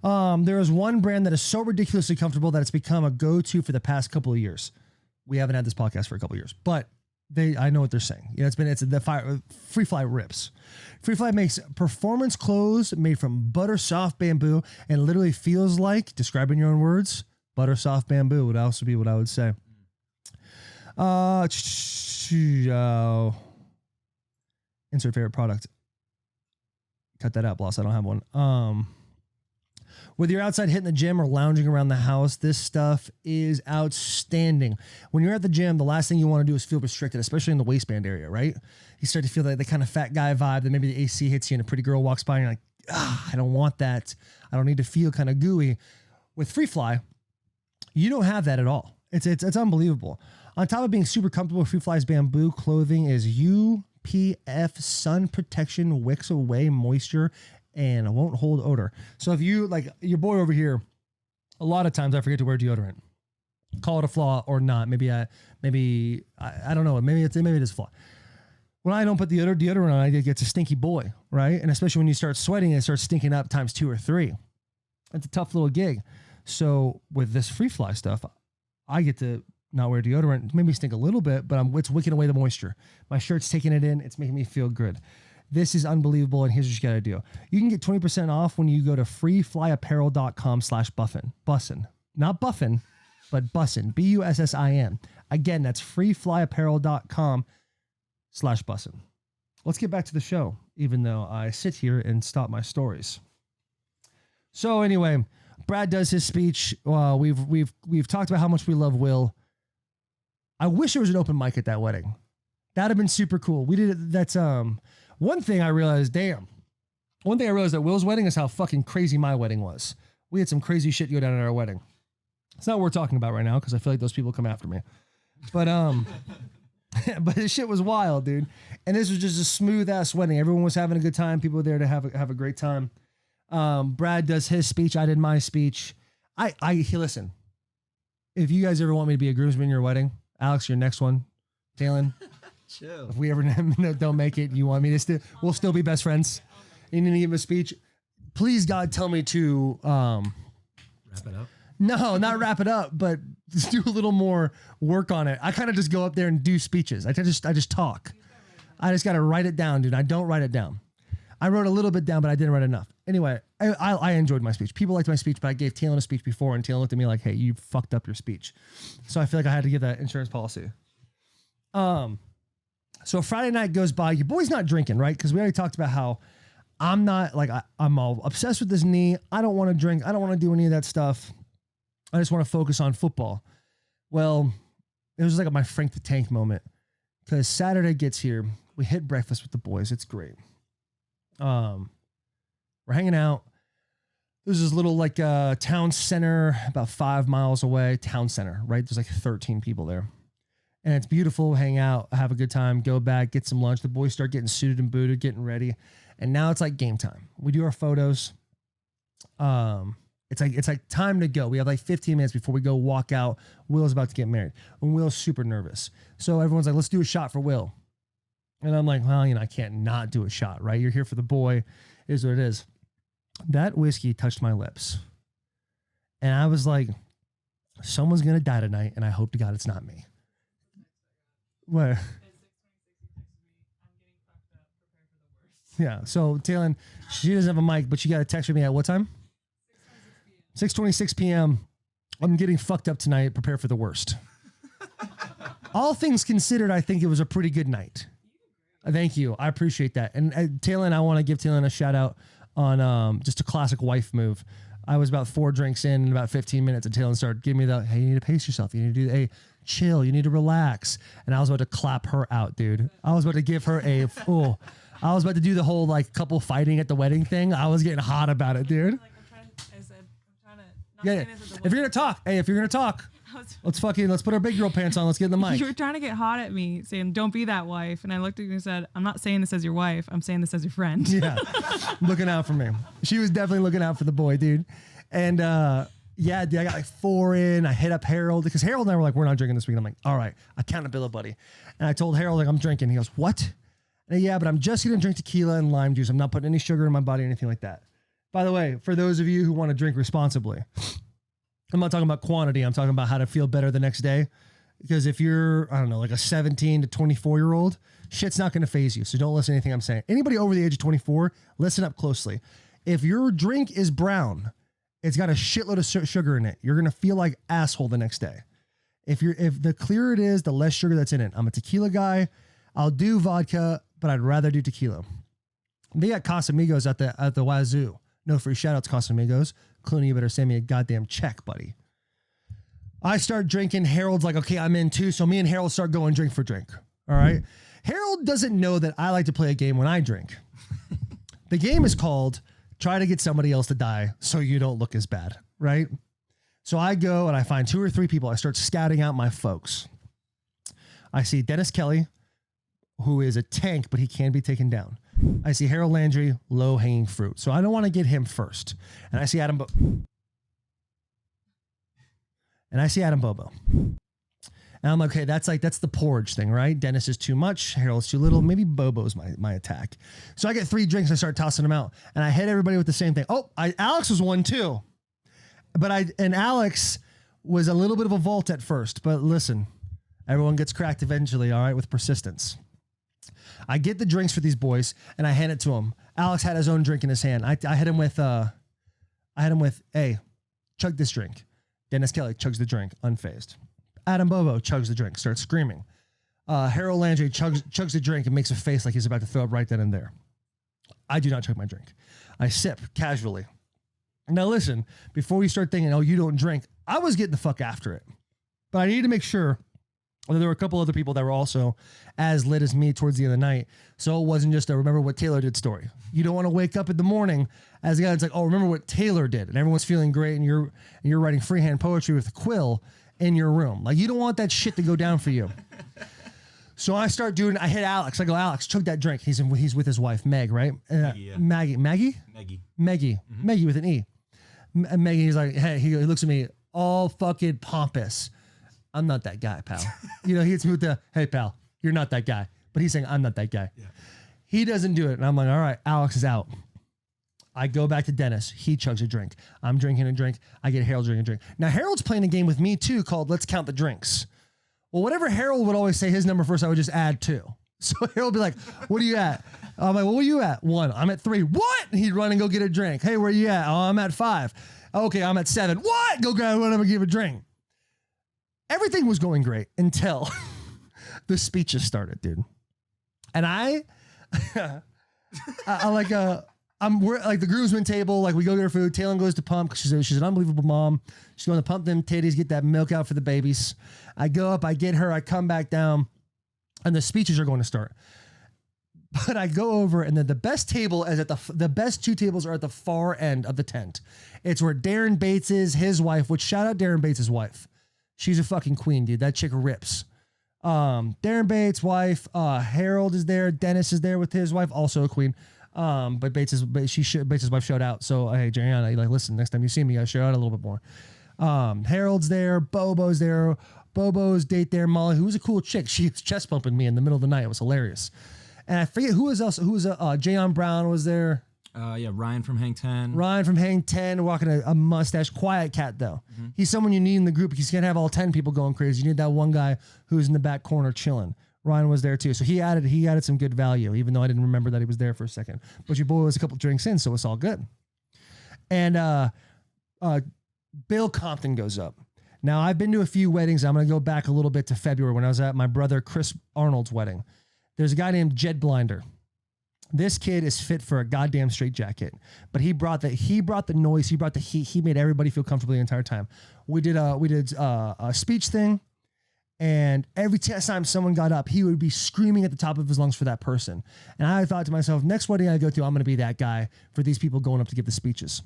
There is one brand that is so ridiculously comfortable that it's become a go-to for the past couple of years. We haven't had this podcast for a couple of years, but I know what they're saying. It's the Free Fly rips. Free Fly makes performance clothes made from butter soft bamboo and literally feels like, describe in your own words, butter soft bamboo would also be what I would say. Insert favorite product. Cut that out, boss. I don't have one. Whether you're outside hitting the gym or lounging around the house, this stuff is outstanding. When you're at the gym, the last thing you want to do is feel restricted, especially in the waistband area, right? You start to feel like the kind of fat guy vibe that maybe the AC hits you and a pretty girl walks by and you're like, I don't want that. I don't need to feel kind of gooey. With Free Fly, you don't have that at all. It's unbelievable. On top of being super comfortable, Free Fly's bamboo clothing is UPF sun protection, wicks away moisture, and won't hold odor. So if you, like your boy over here, a lot of times I forget to wear deodorant. Call it a flaw or not. Maybe I don't know. Maybe it is a flaw. When I don't put the deodorant on, it gets a stinky boy, right? And especially when you start sweating, it starts stinking up times 2 or 3. It's a tough little gig. So with this Free Fly stuff, I get to not wear deodorant. Maybe stink a little bit, but it's wicking away the moisture. My shirt's taking it in. It's making me feel good. This is unbelievable, and here's what you got to do. You can get 20% off when you go to freeflyapparel.com/Bussin. Bussin. Not Buffin, but Bussin. Bussin. Again, that's freeflyapparel.com/Bussin. Let's get back to the show, even though I sit here and stop my stories. So anyway, Brad does his speech. We've talked about how much we love Will. I wish there was an open mic at that wedding. That'd have been super cool. We did it. That's one thing I realized. One thing I realized at Will's wedding is how fucking crazy my wedding was. We had some crazy shit go down at our wedding. It's not what we're talking about right now because I feel like those people come after me. But but this shit was wild, dude. And this was just a smooth ass wedding. Everyone was having a good time. People were there to have a great time. Brad does his speech. I did my speech. Listen. If you guys ever want me to be a groomsman in your wedding, Alex, your next one, Talon. Chill. If we ever don't make it, you want me to we'll still be best friends. You need to give him a speech. Please, God, tell me to wrap it up. No, not wrap it up, but just do a little more work on it. I kind of just go up there and do speeches. I just talk. I just got to write it down, dude. I don't write it down. I wrote a little bit down, but I didn't write enough. Anyway, I enjoyed my speech. People liked my speech, but I gave Talon a speech before, and Talon looked at me like, hey, you fucked up your speech. So I feel like I had to give that insurance policy. So Friday night goes by. Your boy's not drinking, right? Because we already talked about how I'm not, like, I'm all obsessed with this knee. I don't want to drink. I don't want to do any of that stuff. I just want to focus on football. Well, it was like my Frank the Tank moment. Because Saturday gets here. We hit breakfast with the boys. It's great. We're hanging out. There's this little like town center about 5 miles away. Town center, right? There's like 13 people there. And it's beautiful. Hang out, have a good time, go back, get some lunch. The boys start getting suited and booted, getting ready. And now it's like game time. We do our photos. It's like time to go. We have like 15 minutes before we go walk out. Will's about to get married. And Will's super nervous. So everyone's like, let's do a shot for Will. And I'm like, well, I can't not do a shot, right? You're here for the boy. It is what it is. That whiskey touched my lips. And I was like, someone's going to die tonight, and I hope to God it's not me. What? Yeah, so Talon, she doesn't have a mic, but she got a text from me at what time? 6:26 p.m. I'm getting fucked up tonight. Prepare for the worst. All things considered, I think it was a pretty good night. Thank you. I appreciate that. And Talon, I want to give Talon a shout out on just a classic wife move. I was about 4 drinks in about 15 minutes, and Talon started giving me the, hey, you need to pace yourself. You need to do, hey, chill. You need to relax. And I was about to clap her out, dude. I was about to give her a, oh, I was about to do the whole like couple fighting at the wedding thing. I was getting hot about it, dude. Yeah. If you're going to talk, let's put our big girl pants on. Let's get in the mic. You were trying to get hot at me saying, don't be that wife. And I looked at you and said, I'm not saying this as your wife. I'm saying this as your friend. Yeah. Looking out for me. She was definitely looking out for the boy, dude. And, yeah, dude, I got like 4 in. I hit up Harold because Harold and I were like, we're not drinking this week. And I'm like, all right, accountability. And I told Harold, like, I'm drinking. He goes, what? And yeah, but I'm just going to drink tequila and lime juice. I'm not putting any sugar in my body or anything like that. By the way, for those of you who want to drink responsibly, I'm not talking about quantity. I'm talking about how to feel better the next day. Because if you're, I don't know, like a 17 to 24-year-old, shit's not going to phase you. So don't listen to anything I'm saying. Anybody over the age of 24, listen up closely. If your drink is brown, it's got a shitload of sugar in it. You're going to feel like asshole the next day. If the clearer it is, the less sugar that's in it. I'm a tequila guy. I'll do vodka, but I'd rather do tequila. They got Casamigos at the Wazoo. No free shout-outs, Casamigos. Clooney, you better send me a goddamn check, buddy. I start drinking. Harold's like, okay, I'm in too. So me and Harold start going drink for drink. All right. Harold doesn't know that I like to play a game when I drink. The game is called try to get somebody else to die so you don't look as bad. Right. So I go and I find 2 or 3 people. I start scouting out my folks. I see Dennis Kelly, who is a tank, but he can be taken down. I see Harold Landry, low-hanging fruit. So I don't want to get him first. And I see Adam Bobo. And I'm like, okay, that's the porridge thing, right? Dennis is too much. Harold's too little. Maybe Bobo's my attack. So I get 3 drinks. I start tossing them out. And I hit everybody with the same thing. Oh, Alex was one too. And Alex was a little bit of a vault at first. But listen, everyone gets cracked eventually, all right, with persistence. I get the drinks for these boys and I hand it to him. Alex had his own drink in his hand. I hit him with, hey, chug this drink. Dennis Kelly chugs the drink, unfazed. Adam Bobo chugs the drink, starts screaming. Harold Landry chugs the drink and makes a face like he's about to throw up right then and there. I do not chug my drink. I sip casually. Now listen, before you start thinking, oh, you don't drink, I was getting the fuck after it. But I need to make sure Although there were a couple other people that were also as lit as me towards the end of the night. So it wasn't just a remember what Taylor did story. You don't want to wake up in the morning as a guy that's like, oh, remember what Taylor did. And everyone's feeling great and you're writing freehand poetry with a quill in your room. Like, you don't want that shit to go down for you. So I hit Alex. I go, Alex, chug that drink. He's with his wife, Meg, right? Maggie. Maggie with an E. Maggie, he's like, hey, he looks at me all fucking pompous. I'm not that guy, pal. He hits me with the, hey, pal, you're not that guy. But he's saying, I'm not that guy. Yeah. He doesn't do it. And I'm like, all right, Alex is out. I go back to Dennis. He chugs a drink. I'm drinking a drink. I get Harold drinking a drink. Now, Harold's playing a game with me, too, called Let's Count the Drinks. Well, whatever Harold would always say his number first, I would just add 2. So Harold would be like, what are you at? I'm like, well, what are you at? 1. I'm at 3. What? And he'd run and go get a drink. Hey, where are you at? Oh, I'm at 5. Okay, I'm at 7. What? Go grab one and give a drink. Everything was going great until the speeches started, dude. And we're like the groomsmen table, like we go get her food. Taylor goes to pump because she's an unbelievable mom. She's going to pump them titties, get that milk out for the babies. I go up, I get her, I come back down, and the speeches are going to start. But I go over, and then the best table is the best 2 tables are at the far end of the tent. It's where Darren Bates is, his wife, which shout out Darren Bates' wife. She's a fucking queen, dude. That chick rips. Darren Bates' wife, Harold is there. Dennis is there with his wife, also a queen. But Bates' wife showed out. So, hey, Jariana, like, listen, next time you see me, I show out a little bit more. Harold's there. Bobo's there. Bobo's date there. Molly, who was a cool chick. She was chest pumping me in the middle of the night. It was hilarious. And I forget who was else. Who was Jayon Brown was there. Ryan from Hang 10. Ryan from Hang 10, walking a mustache. Quiet cat, though. Mm-hmm. He's someone you need in the group. You can't have all 10 people going crazy. You need that one guy who's in the back corner chilling. Ryan was there, too. So he added some good value, even though I didn't remember that he was there for a second. But your boy was a couple drinks in, so it's all good. And Bill Compton goes up. Now, I've been to a few weddings. I'm going to go back a little bit to February when I was at my brother Chris Arnold's wedding. There's a guy named Jed Blinder. This kid is fit for a goddamn straitjacket, but he brought the noise, he brought the heat, he made everybody feel comfortable the entire time. We did a speech thing, and every time someone got up, he would be screaming at the top of his lungs for that person. And I thought to myself, next wedding I go to, I'm going to be that guy for these people going up to give the speeches.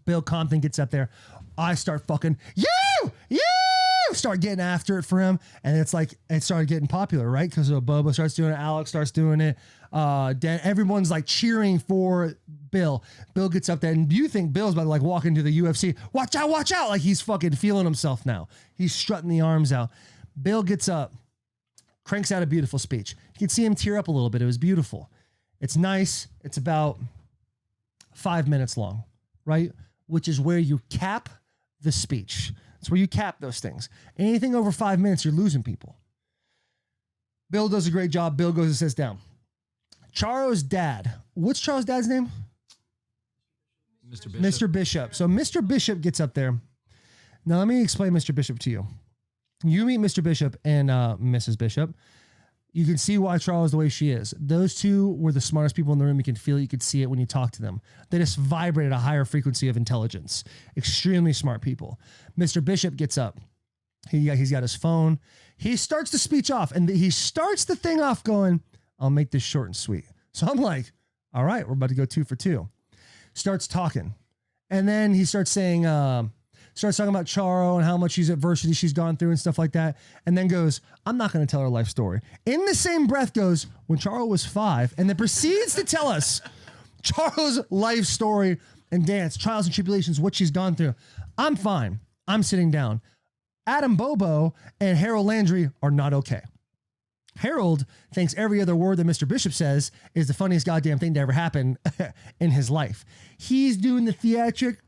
Bill Compton gets up there. I start fucking, you! Start getting after it for him. And it's like, it started getting popular, right? Because Bobo starts doing it. Alex starts doing it. Everyone's like cheering for Bill. Bill gets up there, and you think Bill's about to like walk into the UFC. Watch out, watch out. Like he's fucking feeling himself now. He's strutting the arms out. Bill gets up, cranks out a beautiful speech. You can see him tear up a little bit. It was beautiful. It's nice. It's about 5 minutes long, right? Which is where you cap the speech. It's where you cap those things. Anything over 5 minutes, you're losing people. Bill does a great job. Bill goes and sits down. Charo's dad. What's Charo's dad's name? Mr. Bishop. Mr. Bishop. So Mr. Bishop gets up there. Now let me explain Mr. Bishop to you. You meet Mr. Bishop and Mrs. Bishop. You can see why Charo is the way she is. Those two were the smartest people in the room. You can feel it. You could see it when you talk to them. They just vibrate at a higher frequency of intelligence. Extremely smart people. Mr. Bishop gets up. He's got his phone. He starts the speech off, and he starts the thing off going, I'll make this short and sweet. So I'm like, all right, we're about to go 2 for 2. Starts talking. And then he starts saying, starts talking about Charo and how much adversity she's gone through and stuff like that. And then goes, I'm not going to tell her life story. In the same breath goes, when Charo was 5, and then proceeds to tell us Charo's life story and dance, trials and tribulations, what she's gone through. I'm fine. I'm sitting down. Adam Bobo and Harold Landry are not okay. Harold thinks every other word that Mr. Bishop says is the funniest goddamn thing to ever happen in his life. He's doing the theatric.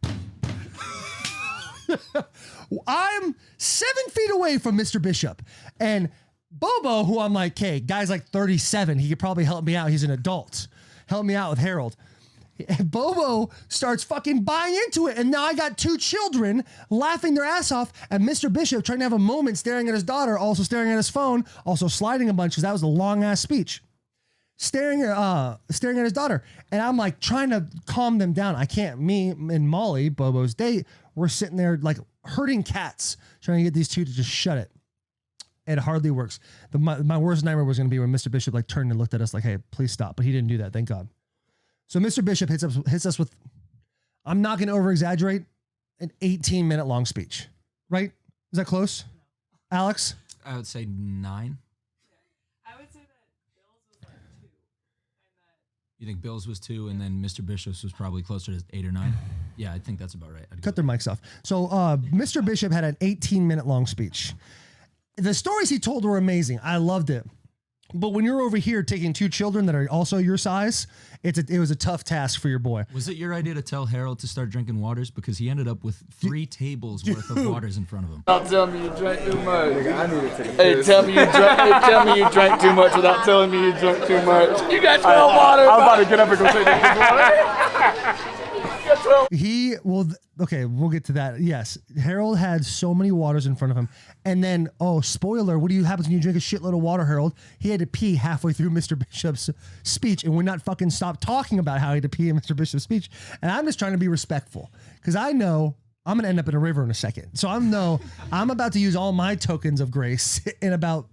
I'm 7 feet away from Mr. Bishop. And Bobo, who I'm like, okay, guy's like 37. He could probably help me out. He's an adult. Help me out with Harold. And Bobo starts fucking buying into it. And now I got 2 children laughing their ass off at Mr. Bishop trying to have a moment staring at his daughter, also staring at his phone, also sliding a bunch because that was a long ass speech. Staring at his daughter. And I'm like trying to calm them down. I can't. Me and Molly, Bobo's date, we're sitting there like herding cats, trying to get these 2 to just shut it. It hardly works. My worst nightmare was going to be when Mr. Bishop like turned and looked at us like, hey, please stop. But he didn't do that. Thank God. So Mr. Bishop hits us with, I'm not going to over exaggerate, an 18-minute long speech, right? Is that close? Alex? I would say 9. I would say that Bill's was like 2. And that you think Bill's was 2 and then Mr. Bishop's was probably closer to 8 or 9? Yeah, I think that's about right. Cut their mics off. So Mr. Bishop had an 18-minute long speech. The stories he told were amazing. I loved it. But when you're over here taking 2 children that are also your size, it was a tough task for your boy. Was it your idea to tell Harold to start drinking waters? Because he ended up with 3 tables worth of waters in front of him. Don't tell me you drank too much. Hey, tell me you drank too much without telling me you drank too much. You got 12 waters. I'm about to get up and go take that water. Okay, we'll get to that. Yes, Harold had so many waters in front of him. And then, spoiler, what happens when you drink a shitload of water, Harold? He had to pee halfway through Mr. Bishop's speech and would not fucking stop talking about how he had to pee in Mr. Bishop's speech. And I'm just trying to be respectful because I know I'm going to end up in a river in a second. So I'm about to use all my tokens of grace in about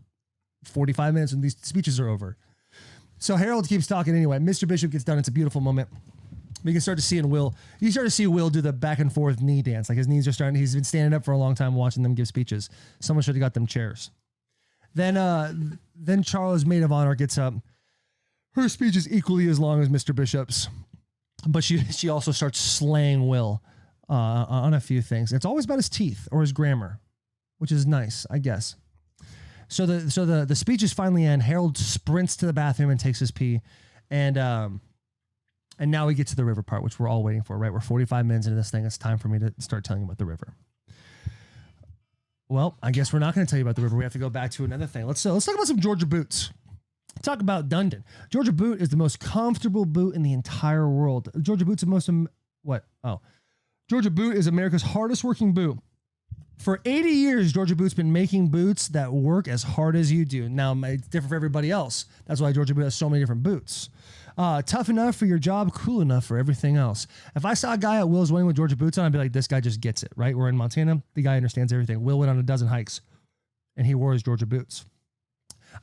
45 minutes when these speeches are over. So Harold keeps talking anyway. Mr. Bishop gets done. It's a beautiful moment. You can start to see Will do the back and forth knee dance. Like his knees are starting. He's been standing up for a long time watching them give speeches. Someone should have got them chairs. Then Charlo's maid of honor gets up. Her speech is equally as long as Mr. Bishop's, but she also starts slaying Will on a few things. It's always about his teeth or his grammar, which is nice, I guess. So the speeches finally end. Harold sprints to the bathroom and takes his pee, and now we get to the river part, which we're all waiting for, right? We're 45 minutes into this thing. It's time for me to start telling you about the river. Well, I guess we're not going to tell you about the river. We have to go back to another thing. Let's talk about some Georgia boots. Talk about Dundon. Georgia boot is the most comfortable boot in the entire world. Georgia boot's the most Georgia boot is America's hardest working boot. For 80 years, Georgia Boot's been making boots that work as hard as you do. Now, it's different for everybody else. That's why Georgia Boot has so many different boots. Tough enough for your job, cool enough for everything else. If I saw a guy at Will's wedding with Georgia Boots on, I'd be like, this guy just gets it, right? We're in Montana. The guy understands everything. Will went on a dozen hikes, and he wore his Georgia Boots.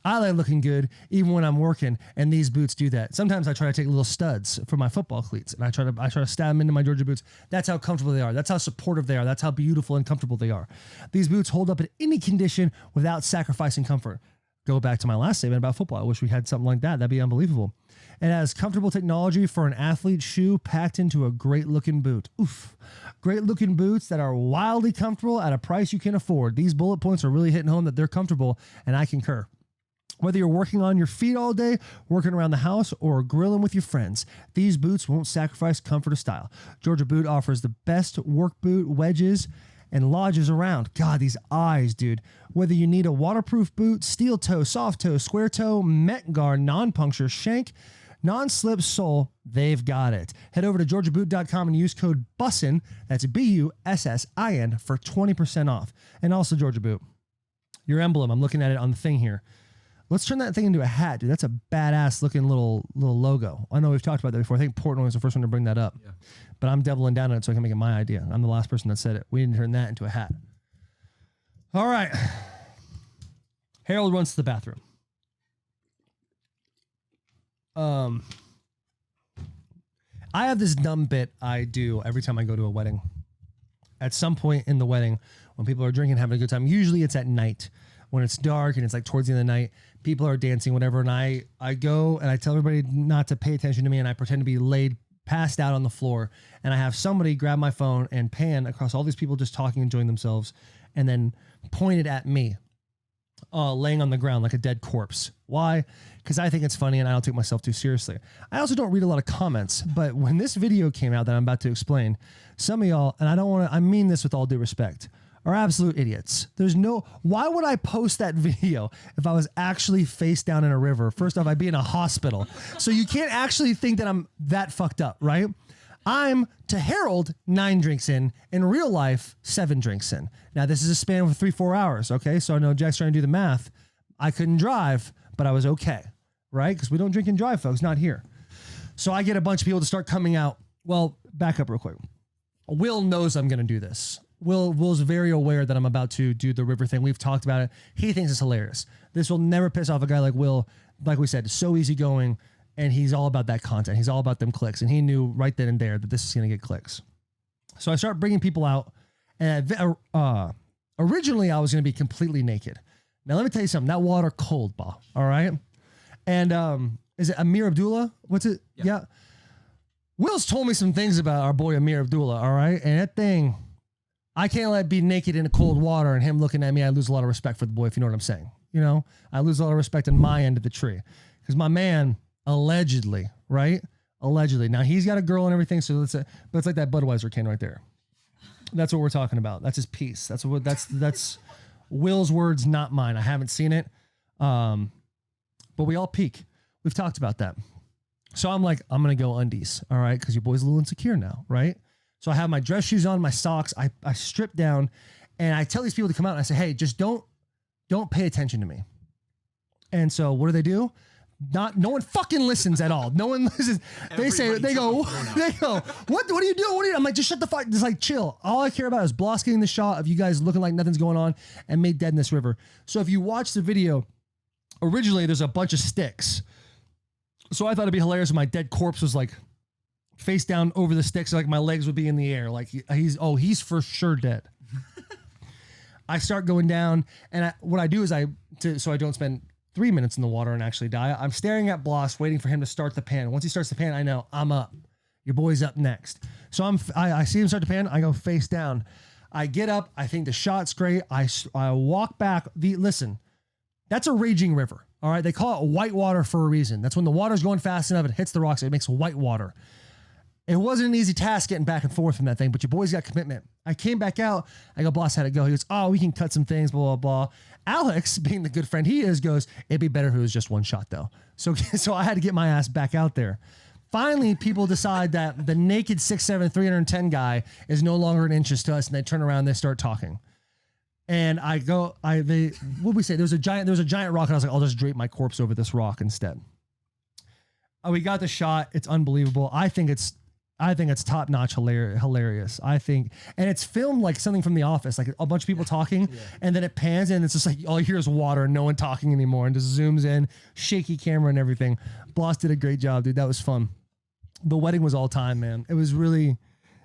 I like looking good even when I'm working, and these boots do that. Sometimes I try to take little studs for my football cleats, and I try to stab them into my Georgia boots. That's how comfortable they are. That's how supportive they are. That's how beautiful and comfortable they are. These boots hold up in any condition without sacrificing comfort. Go back to my last statement about football. I wish we had something like that. That'd be unbelievable. It has comfortable technology for an athlete's shoe packed into a great-looking boot. Oof. Great-looking boots that are wildly comfortable at a price you can afford. These bullet points are really hitting home that they're comfortable, and I concur. Whether you're working on your feet all day, working around the house, or grilling with your friends, these boots won't sacrifice comfort or style. Georgia Boot offers the best work boot, wedges, and lodges around. God, these eyes, dude. Whether you need a waterproof boot, steel toe, soft toe, square toe, Met guard, non-puncture, shank, non-slip sole, they've got it. Head over to georgiaboot.com and use code BUSSIN, that's BUSSIN, for 20% off. And also Georgia Boot, your emblem, I'm looking at it on the thing here. Let's turn that thing into a hat, dude. That's a badass looking little logo. I know we've talked about that before. I think Portnoy was the first one to bring that up. Yeah. But I'm doubling down on it so I can make it my idea. I'm the last person that said it. We didn't turn that into a hat. All right. Harold runs to the bathroom. I have this dumb bit I do every time I go to a wedding. At some point in the wedding, when people are drinking, having a good time, usually it's at night. When it's dark and it's like towards the end of the night, people are dancing, whatever. And I go and I tell everybody not to pay attention to me. And I pretend to be passed out on the floor. And I have somebody grab my phone and pan across all these people just talking, enjoying themselves, and then point it at me, laying on the ground like a dead corpse. Why? Because I think it's funny and I don't take myself too seriously. I also don't read a lot of comments, but when this video came out that I'm about to explain, some of y'all, and I mean this with all due respect, are absolute idiots. Why would I post that video if I was actually face down in a river? First off, I'd be in a hospital. So you can't actually think that I'm that fucked up, right? I'm, to Harold, 9 drinks in real life, 7 drinks in. Now, this is a span of 3-4 hours, okay? So I know Jack's trying to do the math. I couldn't drive, but I was okay, right? Because we don't drink and drive, folks, not here. So I get a bunch of people to start coming out. Well, back up real quick. Will knows I'm going to do this. Will's very aware that I'm about to do the river thing. We've talked about it. He thinks it's hilarious. This will never piss off a guy like Will. Like we said, so easygoing, and he's all about that content. He's all about them clicks, and he knew right then and there that this is going to get clicks. So I start bringing people out, and originally I was going to be completely naked. Now let me tell you something. That water cold, all right? And is it Amir Abdullah? What's it? Yeah. Will's told me some things about our boy Amir Abdullah, all right? And that thing, I can't let it be naked in the cold water and him looking at me. I lose a lot of respect for the boy, if you know what I'm saying. You know, I lose a lot of respect in my end of the tree. Because my man, allegedly, right? Allegedly. Now, he's got a girl and everything, so but it's like that Budweiser can right there. That's what we're talking about. That's his piece. That's Will's words, not mine. I haven't seen it. But we all peak. We've talked about that. So I'm like, I'm going to go undies, all right? Because your boy's a little insecure now, right? So I have my dress shoes on, my socks. I strip down, and I tell these people to come out, and I say, hey, just don't pay attention to me. And so what do? No one fucking listens at all. No one listens. They go, what are you doing? I'm like, just shut the fuck, just like chill. All I care about is blocking the shot of you guys looking like nothing's going on and me dead in this river. So if you watch the video, originally there's a bunch of sticks. So I thought it'd be hilarious if my dead corpse was like face down over the sticks, like my legs would be in the air. Like he's for sure dead. I start going down, and what I do is so I don't spend 3 minutes in the water and actually die. I'm staring at Bloss, waiting for him to start the pan. Once he starts the pan, I know I'm up. Your boy's up next. So I see him start the pan. I go face down. I get up. I think the shot's great. I walk back. Listen, that's a raging river. All right. They call it white water for a reason. That's when the water's going fast enough. It hits the rocks. It makes white water. It wasn't an easy task getting back and forth from that thing, but your boy's got commitment. I came back out. I go, Bloss, how'd it go? He goes, oh, we can cut some things, blah, blah, blah. Alex, being the good friend he is, goes, it'd be better if it was just one shot, though. So I had to get my ass back out there. Finally, people decide that the naked 6'7", 310 guy is no longer an interest to us, and they turn around and they start talking. And I go, what we say? There was a giant rock, and I was like, I'll just drape my corpse over this rock instead. We got the shot. It's unbelievable. I think it's top notch hilarious. And it's filmed like something from The Office, like a bunch of people talking, and then it pans and it's just like all you hear is water and no one talking anymore, and just zooms in, shaky camera and everything. Bloss did a great job, dude. That was fun. The wedding was all time, man. It was really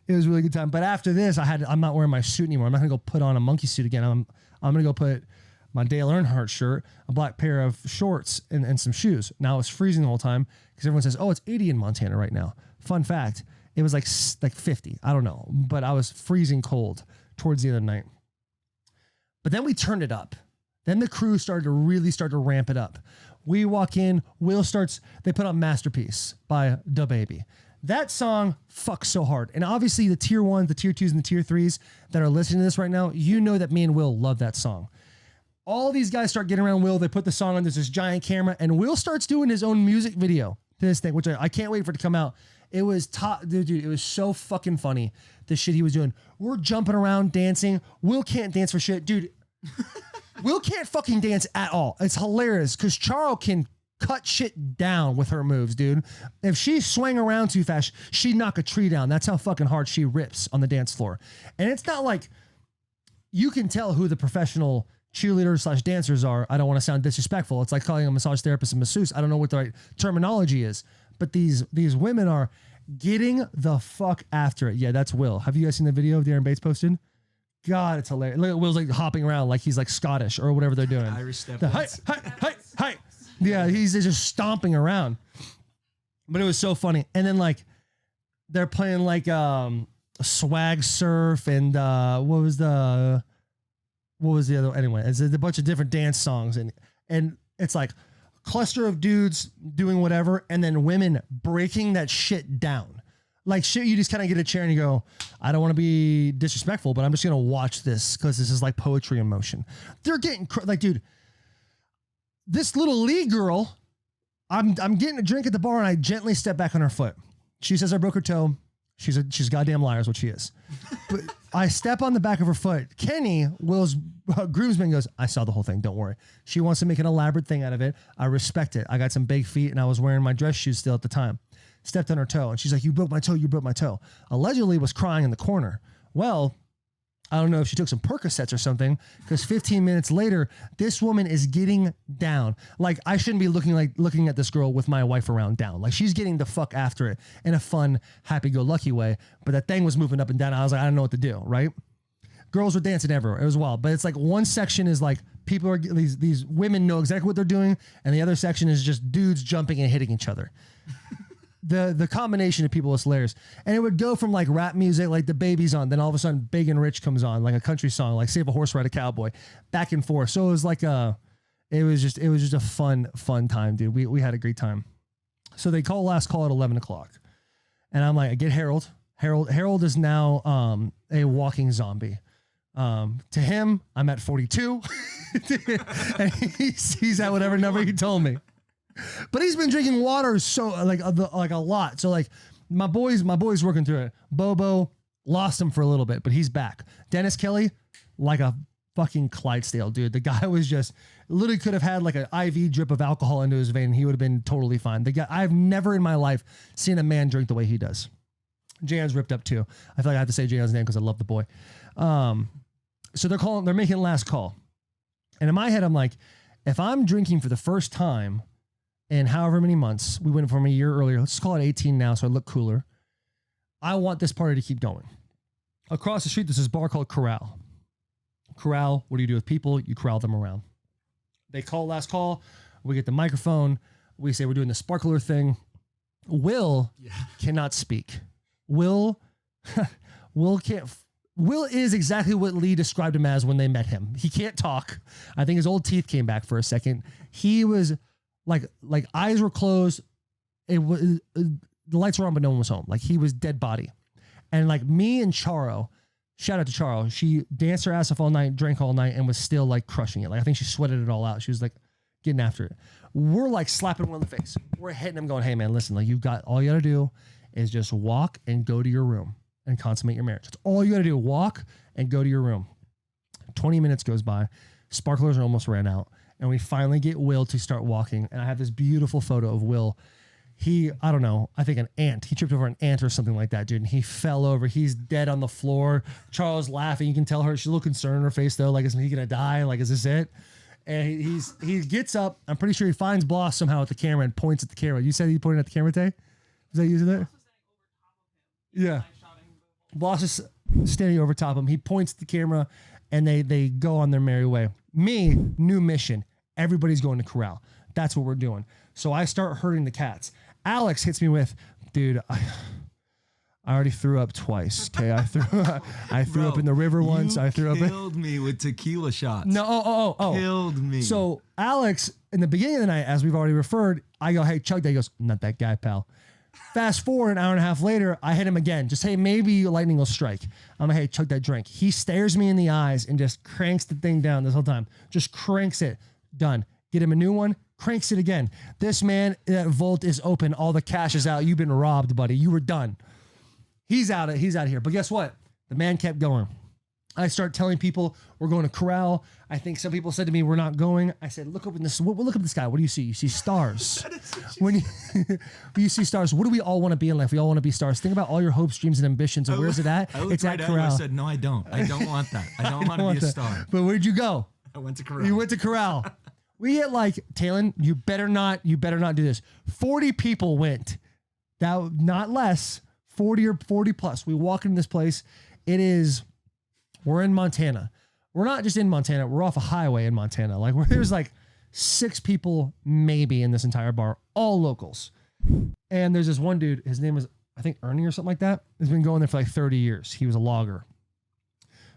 good time. But after this, I'm not wearing my suit anymore. I'm not gonna go put on a monkey suit again. I'm gonna go put my Dale Earnhardt shirt, a black pair of shorts, and some shoes. Now it's freezing the whole time because everyone says, oh, it's 80 in Montana right now. Fun fact. It was like 50. I don't know. But I was freezing cold towards the end of the night. But then we turned it up. Then the crew started to ramp it up. We walk in. They put on Masterpiece by DaBaby. That song fucks so hard. And obviously the tier 1s, the tier 2s, and the tier 3s that are listening to this right now, you know that me and Will love that song. All these guys start getting around Will. They put the song on. There's this giant camera. And Will starts doing his own music video to this thing, which I can't wait for it to come out. It was dude, it was so fucking funny, the shit he was doing. We're jumping around, dancing. Will can't dance for shit. Dude, Will can't fucking dance at all. It's hilarious because Charo can cut shit down with her moves, dude. If she swang around too fast, she'd knock a tree down. That's how fucking hard she rips on the dance floor. And it's not like you can tell who the professional cheerleaders / dancers are. I don't want to sound disrespectful. It's like calling a massage therapist a masseuse. I don't know what the right terminology is. But these women are getting the fuck after it. Yeah, that's Will. Have you guys seen the video Darren Bates posted? God, it's hilarious. Look at Will's like hopping around like he's like Scottish or whatever they're doing. Irish step. Hi. Yeah, he's just stomping around. But it was so funny. And then like they're playing like swag surf and what was the other? Anyway, it's a bunch of different dance songs and it's like cluster of dudes doing whatever, and then women breaking that shit down. Like shit, you just kind of get a chair and you go, I don't want to be disrespectful, but I'm just going to watch this because this is like poetry in motion. They're getting, like, dude, this little Lee girl, I'm getting a drink at the bar and I gently step back on her foot. She says I broke her toe. She's a goddamn liar is what she is. But I step on the back of her foot. Kenny, Will's groomsman, goes, I saw the whole thing. Don't worry. She wants to make an elaborate thing out of it. I respect it. I got some big feet and I was wearing my dress shoes still at the time. Stepped on her toe and she's like, you broke my toe. You broke my toe. Allegedly was crying in the corner. Well, I don't know if she took some Percocets or something, because 15 minutes later, this woman is getting down. Like, I shouldn't be looking at this girl with my wife around down. Like, she's getting the fuck after it in a fun, happy-go-lucky way. But that thing was moving up and down. I was like, I don't know what to do, right? Girls were dancing everywhere. It was wild. But it's like one section is like people are, these women know exactly what they're doing. And the other section is just dudes jumping and hitting each other. The combination of people was hilarious. And it would go from like rap music, like the Baby's on, then all of a sudden Big and Rich comes on, like a country song, like Save a Horse, Ride a Cowboy, back and forth. So it was like it was just a fun time, dude. We had a great time. So they call last call at 11 o'clock. And I'm like, I get Harold. Harold is now a walking zombie. To him, I'm at 42. And he's at whatever number he told me. But he's been drinking water so like a lot. So like my boy's working through it. Bobo lost him for a little bit, but he's back. Dennis Kelly, like a fucking Clydesdale, dude. The guy was just literally could have had like an IV drip of alcohol into his vein. And he would have been totally fine. The guy, I've never in my life seen a man drink the way he does. Jan's ripped up too. I feel like I have to say Jan's name because I love the boy. So they're making last call. And in my head, I'm like, if I'm drinking for the first time in however many months, we went from a year earlier, let's call it 18 now so I look cooler. I want this party to keep going. Across the street, there's this bar called Corral. Corral, what do you do with people? You corral them around. They call last call. We get the microphone. We say we're doing the sparkler thing. Will cannot speak. Will is exactly what Lee described him as when they met him. He can't talk. I think his old teeth came back for a second. He was like eyes were closed. It was the lights were on, but no one was home. Like he was dead body. And like me and Charo, shout out to Charo. She danced her ass off all night, drank all night, and was still like crushing it. Like I think she sweated it all out. She was like getting after it. We're like slapping one in the face. We're hitting him, going, "Hey man, listen. Like all you got to do is just walk and go to your room and consummate your marriage. That's all you got to do. Walk and go to your room." 20 minutes goes by. Sparklers are almost ran out. And we finally get Will to start walking. And I have this beautiful photo of Will. I don't know, I think an ant. He tripped over an ant or something like that, dude. And he fell over. He's dead on the floor. Charles laughing. You can tell she's a little concerned in her face though. Like, is he going to die? Like, is this it? And he gets up. I'm pretty sure he finds Bloss somehow at the camera and points at the camera. You said he pointed at the camera, Tay? Was that using it? Yeah. Bloss is standing over top of him. He points at the camera and they go on their merry way. Me, new mission. Everybody's going to Corral. That's what we're doing. So I start herding the cats. Alex hits me with, dude, I already threw up twice. Okay, I threw up in the river once. I threw up. Killed me with tequila shots. No, oh. Killed me. So Alex, in the beginning of the night, as we've already referred, I go, "Hey, chug that." He goes, "Not that guy, pal." Fast forward an hour and a half later, I hit him again. Just, "Hey, maybe lightning will strike." I'm like, "Hey, chug that drink." He stares me in the eyes and just cranks the thing down this whole time. Just cranks it. Done. Get him a new one. Cranks it again. This man, that vault is open. All the cash is out. You've been robbed, buddy. You were done. He's out of here. But guess what? The man kept going. I start telling people we're going to Corral. I think some people said to me, "We're not going." I said, "Look up in this. Look up at the sky. What do you see? You see stars." When you see stars, what do we all want to be in life? We all want to be stars. Think about all your hopes, dreams, and ambitions. And where's it at? It's at Corral. I said, "No, I don't. I don't want that. I don't want to be a star." But where'd you go? I went to Corral. You went to Corral. We get like, Talon, you better not do this. 40 people went. That not less. 40 or 40 plus. We walk into this place. We're in Montana. We're not just in Montana. We're off a highway in Montana. Like there's like 6 people maybe in this entire bar, all locals. And there's this one dude, his name is, I think, Ernie or something like that. He's been going there for like 30 years. He was a logger.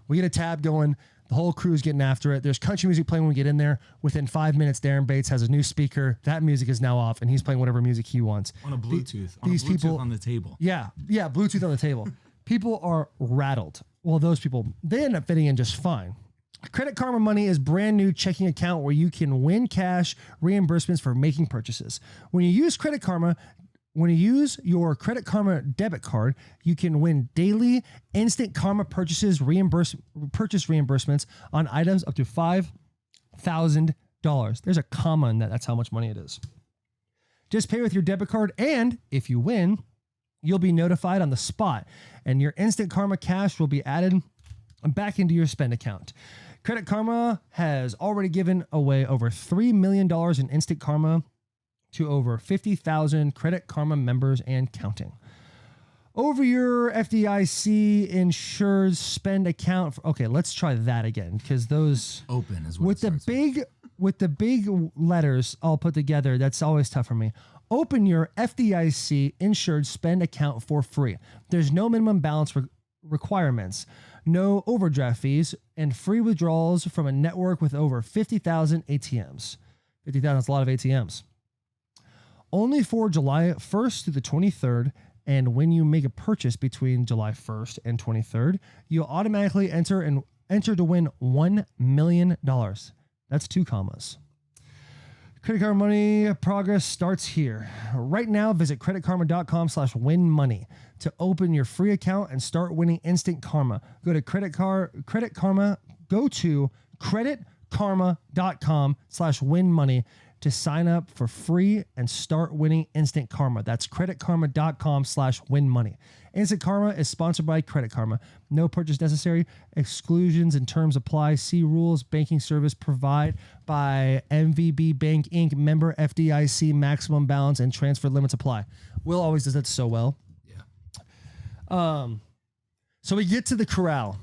We get a tab going. The whole crew's getting after it. There's country music playing when we get in there. Within 5 minutes, Darren Bates has a new speaker. That music is now off, and he's playing whatever music he wants. On a Bluetooth. These people on the table. Yeah, Bluetooth on the table. People are rattled. Well, those people, they end up fitting in just fine. Credit Karma Money is brand new checking account where you can win cash reimbursements for making purchases. When you use your Credit Karma debit card, you can win daily instant Karma purchase reimbursements on items up to $5,000. There's a comma in that. That's how much money it is. Just pay with your debit card, and if you win, you'll be notified on the spot, and your instant Karma cash will be added back into your spend account. Credit Karma has already given away over $3 million in Instant Karma to over 50,000 Credit Karma members and counting. Over your FDIC insured spend account. Okay, let's try that again because those open is what with the big letters all put together. That's always tough for me. Open your FDIC insured spend account for free. There's no minimum balance requirements, no overdraft fees, and free withdrawals from a network with over 50,000 ATMs. 50,000 is a lot of ATMs. Only for July 1st through the 23rd. And when you make a purchase between July 1st and 23rd, you'll automatically enter to win $1 million. That's 2 commas. Credit Card Money progress starts here. Right now, visit creditkarma.com/winmoney to open your free account and start winning instant karma. Go to creditkarma.com/winmoney to sign up for free and start winning instant karma. That's creditkarma.com/winmoney. Instant Karma is sponsored by Credit Karma. No purchase necessary. Exclusions and terms apply. See rules. Banking service provided by MVB Bank Inc. Member FDIC. Maximum balance and transfer limits apply. Will always does that so well. Yeah. So we get to the corral.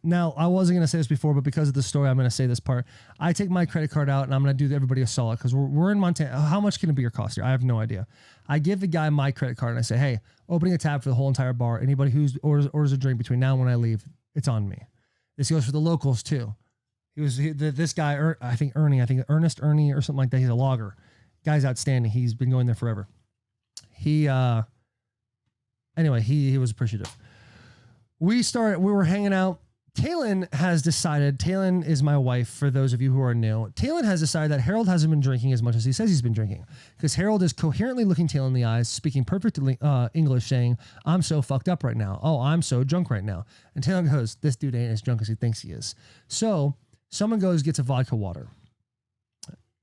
Now, I wasn't going to say this before, but because of the story, I'm going to say this part. I take my credit card out, and I'm going to do everybody a solid because we're in Montana. How much can a beer cost here? I have no idea. I give the guy my credit card, and I say, hey, opening a tab for the whole entire bar. Anybody who orders a drink between now and when I leave, it's on me. This goes for the locals, too. This guy, I think Ernest Ernie or something like that. He's a logger. Guy's outstanding. He's been going there forever. Anyway, he was appreciative. We were hanging out. Taylin has decided, Taylin is my wife, for those of you who are new. Taylin has decided that Harold hasn't been drinking as much as he says he's been drinking. Because Harold is coherently looking Taylin in the eyes, speaking perfect English, saying, I'm so fucked up right now. Oh, I'm so drunk right now. And Taylin goes, this dude ain't as drunk as he thinks he is. So someone goes, gets a vodka water.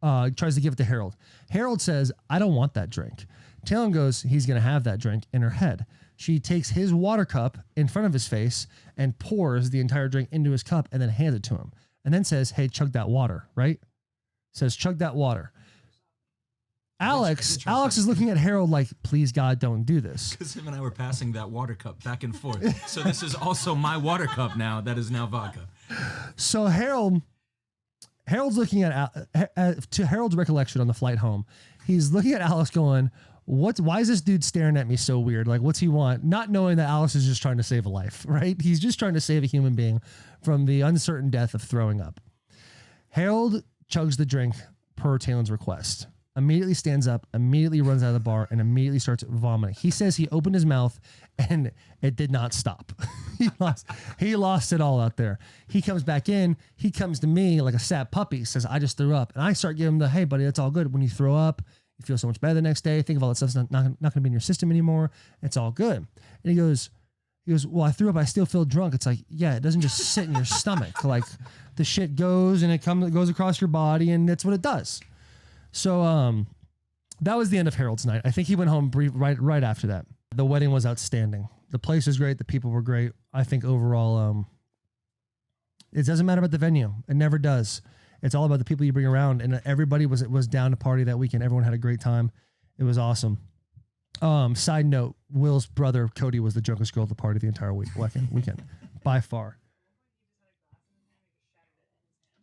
Tries to give it to Harold. Harold says, I don't want that drink. Taylin goes, he's going to have that drink in her head. She takes his water cup in front of his face and pours the entire drink into his cup and then hands it to him. And then says, hey, chug that water, right? Says, chug that water. Alex is looking at Harold like, please, God, don't do this. Because him and I were passing that water cup back and forth. So this is also my water cup now that is now vodka. So Harold's looking at, to Harold's recollection on the flight home, he's looking at Alex going, why is this dude staring at me so weird? Like, what's he want? Not knowing that Alex is just trying to save a life, right? He's just trying to save a human being from the uncertain death of throwing up. Harold chugs the drink per Taylin's request, immediately stands up, immediately runs out of the bar, and immediately starts vomiting. He says he opened his mouth and it did not stop. He lost it all out there. He comes back in. He comes to me like a sad puppy, says, I just threw up. And I start giving him the, hey, buddy, that's all good. When you throw up, you feel so much better the next day. Think of all that stuff's not going to be in your system anymore. It's all good. And he goes, well, I threw up. I still feel drunk. It's like, yeah, it doesn't just sit in your stomach. Like the shit goes and it goes across your body, and that's what it does. So that was the end of Harold's night. I think he went home right after that. The wedding was outstanding. The place was great. The people were great. I think overall, it doesn't matter about the venue. It never does. It's all about the people you bring around, and everybody was down to party that weekend. Everyone had a great time. It was awesome. Side note, Will's brother, Cody, was the drunkest girl at the party the entire weekend, by far.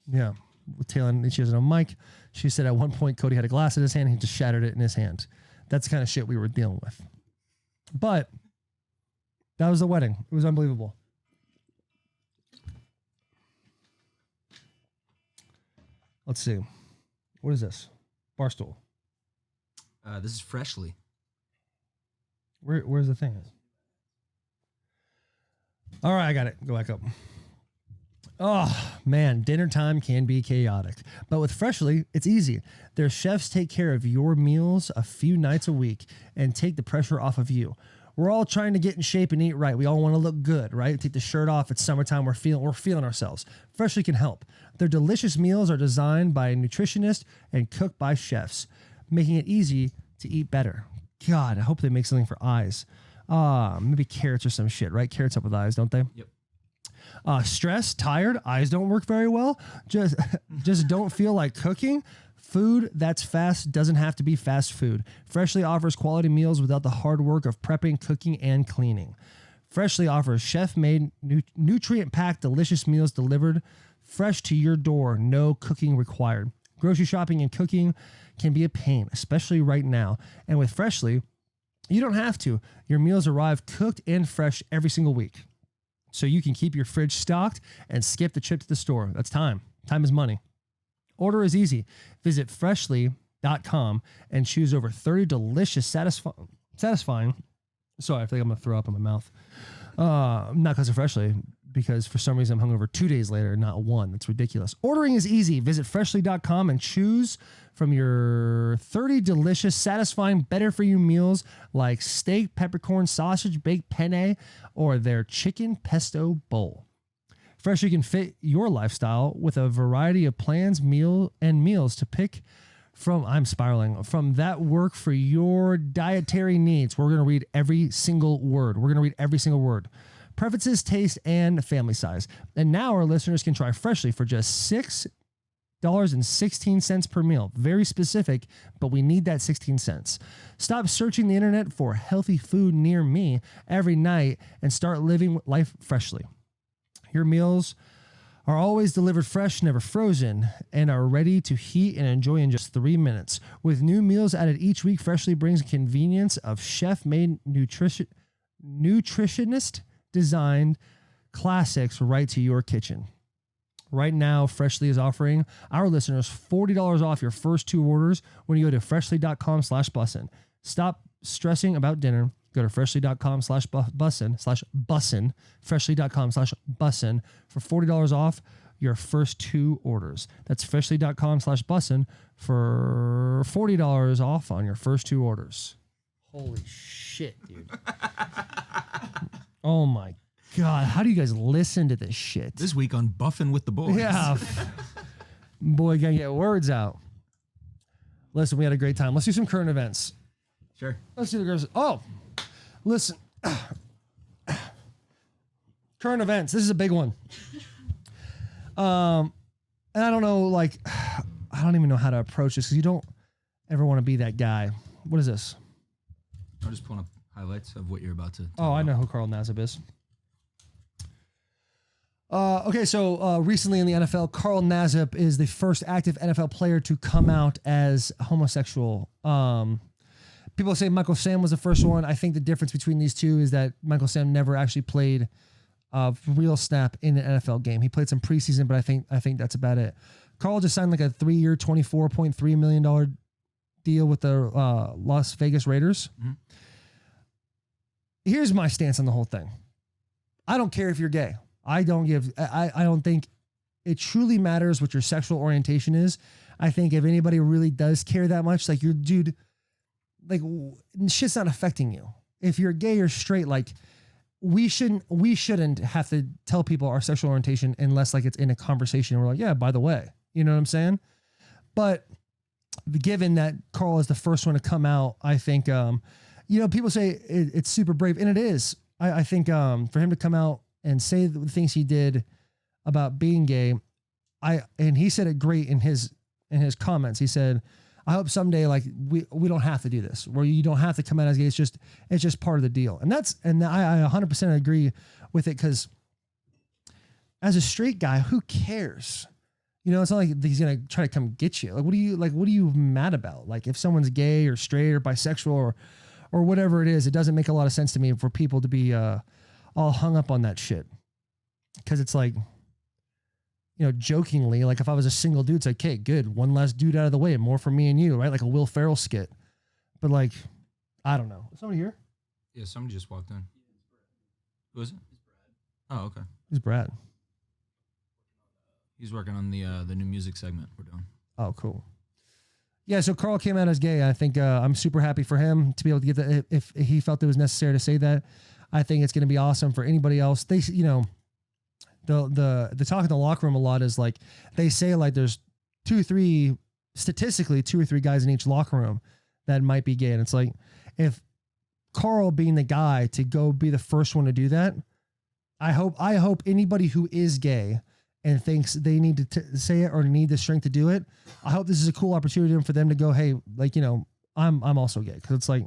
Yeah. With Taylor, she has no mic. She said at one point, Cody had a glass in his hand. He just shattered it in his hand. That's the kind of shit we were dealing with. But that was the wedding. It was unbelievable. Let's see. What is this? Barstool. This is Freshly. Where's the thing? All right, I got it. Go back up. Oh, man. Dinner time can be chaotic. But with Freshly, it's easy. Their chefs take care of your meals a few nights a week and take the pressure off of you. We're all trying to get in shape and eat right. We all want to look good, right? Take the shirt off. It's summertime. We're feeling ourselves. Freshly can help. Their delicious meals are designed by nutritionists and cooked by chefs, making it easy to eat better. God, I hope they make something for eyes. Maybe carrots or some shit, right? Carrots up with eyes, don't they? Yep. Stress, tired, eyes don't work very well, just don't feel like cooking. Food that's fast doesn't have to be fast food. Freshly offers quality meals without the hard work of prepping, cooking, and cleaning. Freshly offers chef-made, nutrient-packed, delicious meals delivered fresh to your door. No cooking required. Grocery shopping and cooking can be a pain, especially right now. And with Freshly, you don't have to. Your meals arrive cooked and fresh every single week. So you can keep your fridge stocked and skip the trip to the store. That's time. Time is money. Order is easy. Visit freshly.com and choose over 30 delicious, satisfying. Sorry, I feel like I'm going to throw up in my mouth. Not because of Freshly, because for some reason I'm hungover 2 days later, not one. That's ridiculous. Ordering is easy. Visit freshly.com and choose from your 30 delicious, satisfying, better-for-you meals like steak, peppercorn, sausage, baked penne, or their chicken pesto bowl. Freshly can fit your lifestyle with a variety of plans, meals to pick from. I'm spiraling from that work for your dietary needs. We're going to read every single word. Preferences, taste, and family size. And now our listeners can try Freshly for just $6.16 per meal. Very specific, but we need that 16 cents. Stop searching the internet for healthy food near me every night and start living life freshly. Your meals are always delivered fresh, never frozen, and are ready to heat and enjoy in just 3 minutes. With new meals added each week, Freshly brings convenience of chef-made nutritionist-designed classics right to your kitchen. Right now, Freshly is offering our listeners $40 off your first 2 orders when you go to freshly.com/bussin. Stop stressing about dinner. Go to freshly.com/bussin, freshly.com/bussin for $40 off your first 2 orders. That's freshly.com/bussin for $40 off on your first 2 orders. Holy shit, dude. Oh my God. How do you guys listen to this shit? This week on Buffin' with the Boys. Yeah. Boy, gotta get words out. Listen, we had a great time. Let's do some current events. Sure. Let's do the girls. Oh, listen. Current events. This is a big one. And I don't know, like, I don't even know how to approach this because you don't ever want to be that guy. What is this? I'll just pull up highlights of what you're about to talk I about. know who Carl Nassib is. Okay, so recently in the NFL, Carl Nassib is the first active NFL player to come out as homosexual. People say Michael Sam was the first one. I think the difference between these two is that Michael Sam never actually played a real snap in an NFL game. He played some preseason, but I think that's about it. Carl just signed like a 3-year, $24.3 million deal with the Las Vegas Raiders. Mm-hmm. Here's my stance on the whole thing. I don't care if you're gay. I don't think it truly matters what your sexual orientation is. I think if anybody really does care that much, like, your dude, like, shit's not affecting you. If you're gay or straight, like, we shouldn't have to tell people our sexual orientation unless, like, it's in a conversation and we're like, yeah, by the way, you know what I'm saying? But given that Carl is the first one to come out, I think, people say it's super brave, and it is. I think for him to come out and say the things he did about being gay, and he said it great in his comments. He said, I hope someday, like, we don't have to do this, where you don't have to come out as gay. It's just part of the deal. And I 100% agree with it, because as a straight guy, who cares? You know, it's not like he's going to try to come get you. Like, what are you mad about? Like, if someone's gay or straight or bisexual or whatever it is, it doesn't make a lot of sense to me for people to be all hung up on that shit. Because it's like, jokingly, like, if I was a single dude, it's like, okay, good, one less dude out of the way, more for me and you, right? Like a Will Ferrell skit. But, like, I don't know. Is somebody here? Yeah, somebody just walked in. Who is it? Oh, okay. Who's Brad? He's working on the new music segment we're doing. Oh, cool. Yeah, so Carl came out as gay. I think I'm super happy for him to be able to get that. If he felt it was necessary to say that, I think it's going to be awesome for anybody else. They, the talk in the locker room a lot is, like, they say, like, there's statistically 2 or 3 guys in each locker room that might be gay. And it's like, if Carl being the guy to go be the first one to do that, I hope anybody who is gay and thinks they need to say it or need the strength to do it, I hope this is a cool opportunity for them to go, hey, like, you know, I'm also gay. Cause it's like,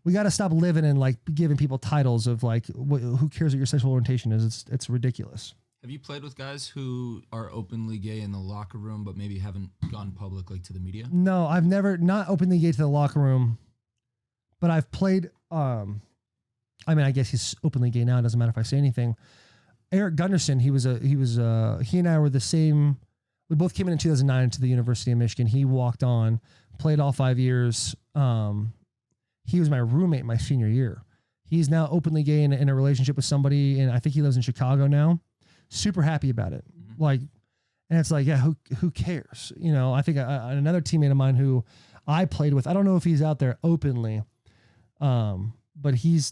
we got to stop living and like giving people titles of like, who cares what your sexual orientation is? It's ridiculous. Have you played with guys who are openly gay in the locker room, but maybe haven't gone public like to the media? No, I've never, not openly gay to the locker room, but I've played, I mean, I guess he's openly gay now. It doesn't matter if I say anything. Eric Gunderson, he and I were the same. We both came in 2009 to the University of Michigan. He walked on, played all 5 years. He was my roommate my senior year. He's now openly gay in a relationship with somebody, and I think he lives in Chicago now. Super happy about it. Mm-hmm. Like, and it's like, yeah, who cares? You know, I think another teammate of mine who I played with, I don't know if he's out there openly, but he's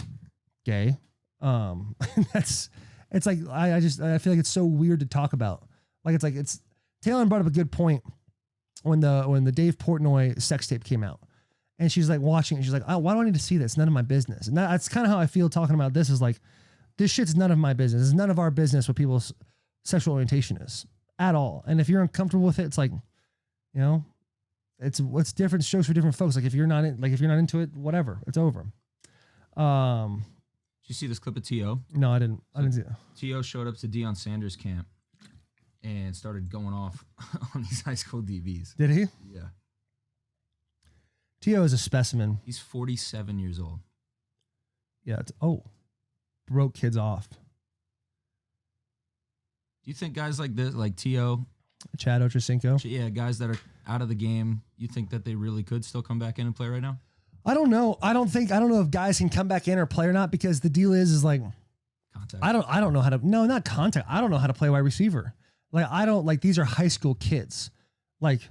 gay. It's like, I feel like it's so weird to talk about. Like, Taylor brought up a good point when the Dave Portnoy sex tape came out, and she's like watching it. She's like, oh, why do I need to see this? None of my business. And that's kind of how I feel talking about this, is like, this shit's none of my business. It's none of our business what people's sexual orientation is at all. And if you're uncomfortable with it, it's like, you know, it's different strokes for different folks. Like if you're not into it, whatever, it's over. Did you see this clip of T.O.? No, I didn't see it. T.O. showed up to Deion Sanders' camp and started going off on these high school DBs. Did he? Yeah. T.O. is a specimen. He's 47 years old. Yeah. Broke kids off. Do you think guys like this, like T.O., Chad Ochocinco, yeah, guys that are out of the game, you think that they really could still come back in and play right now? I don't know. I don't know if guys can come back in or play or not, because the deal is like contact. I don't know how to, no, not contact. I don't know how to play wide receiver. Like these are high school kids. Like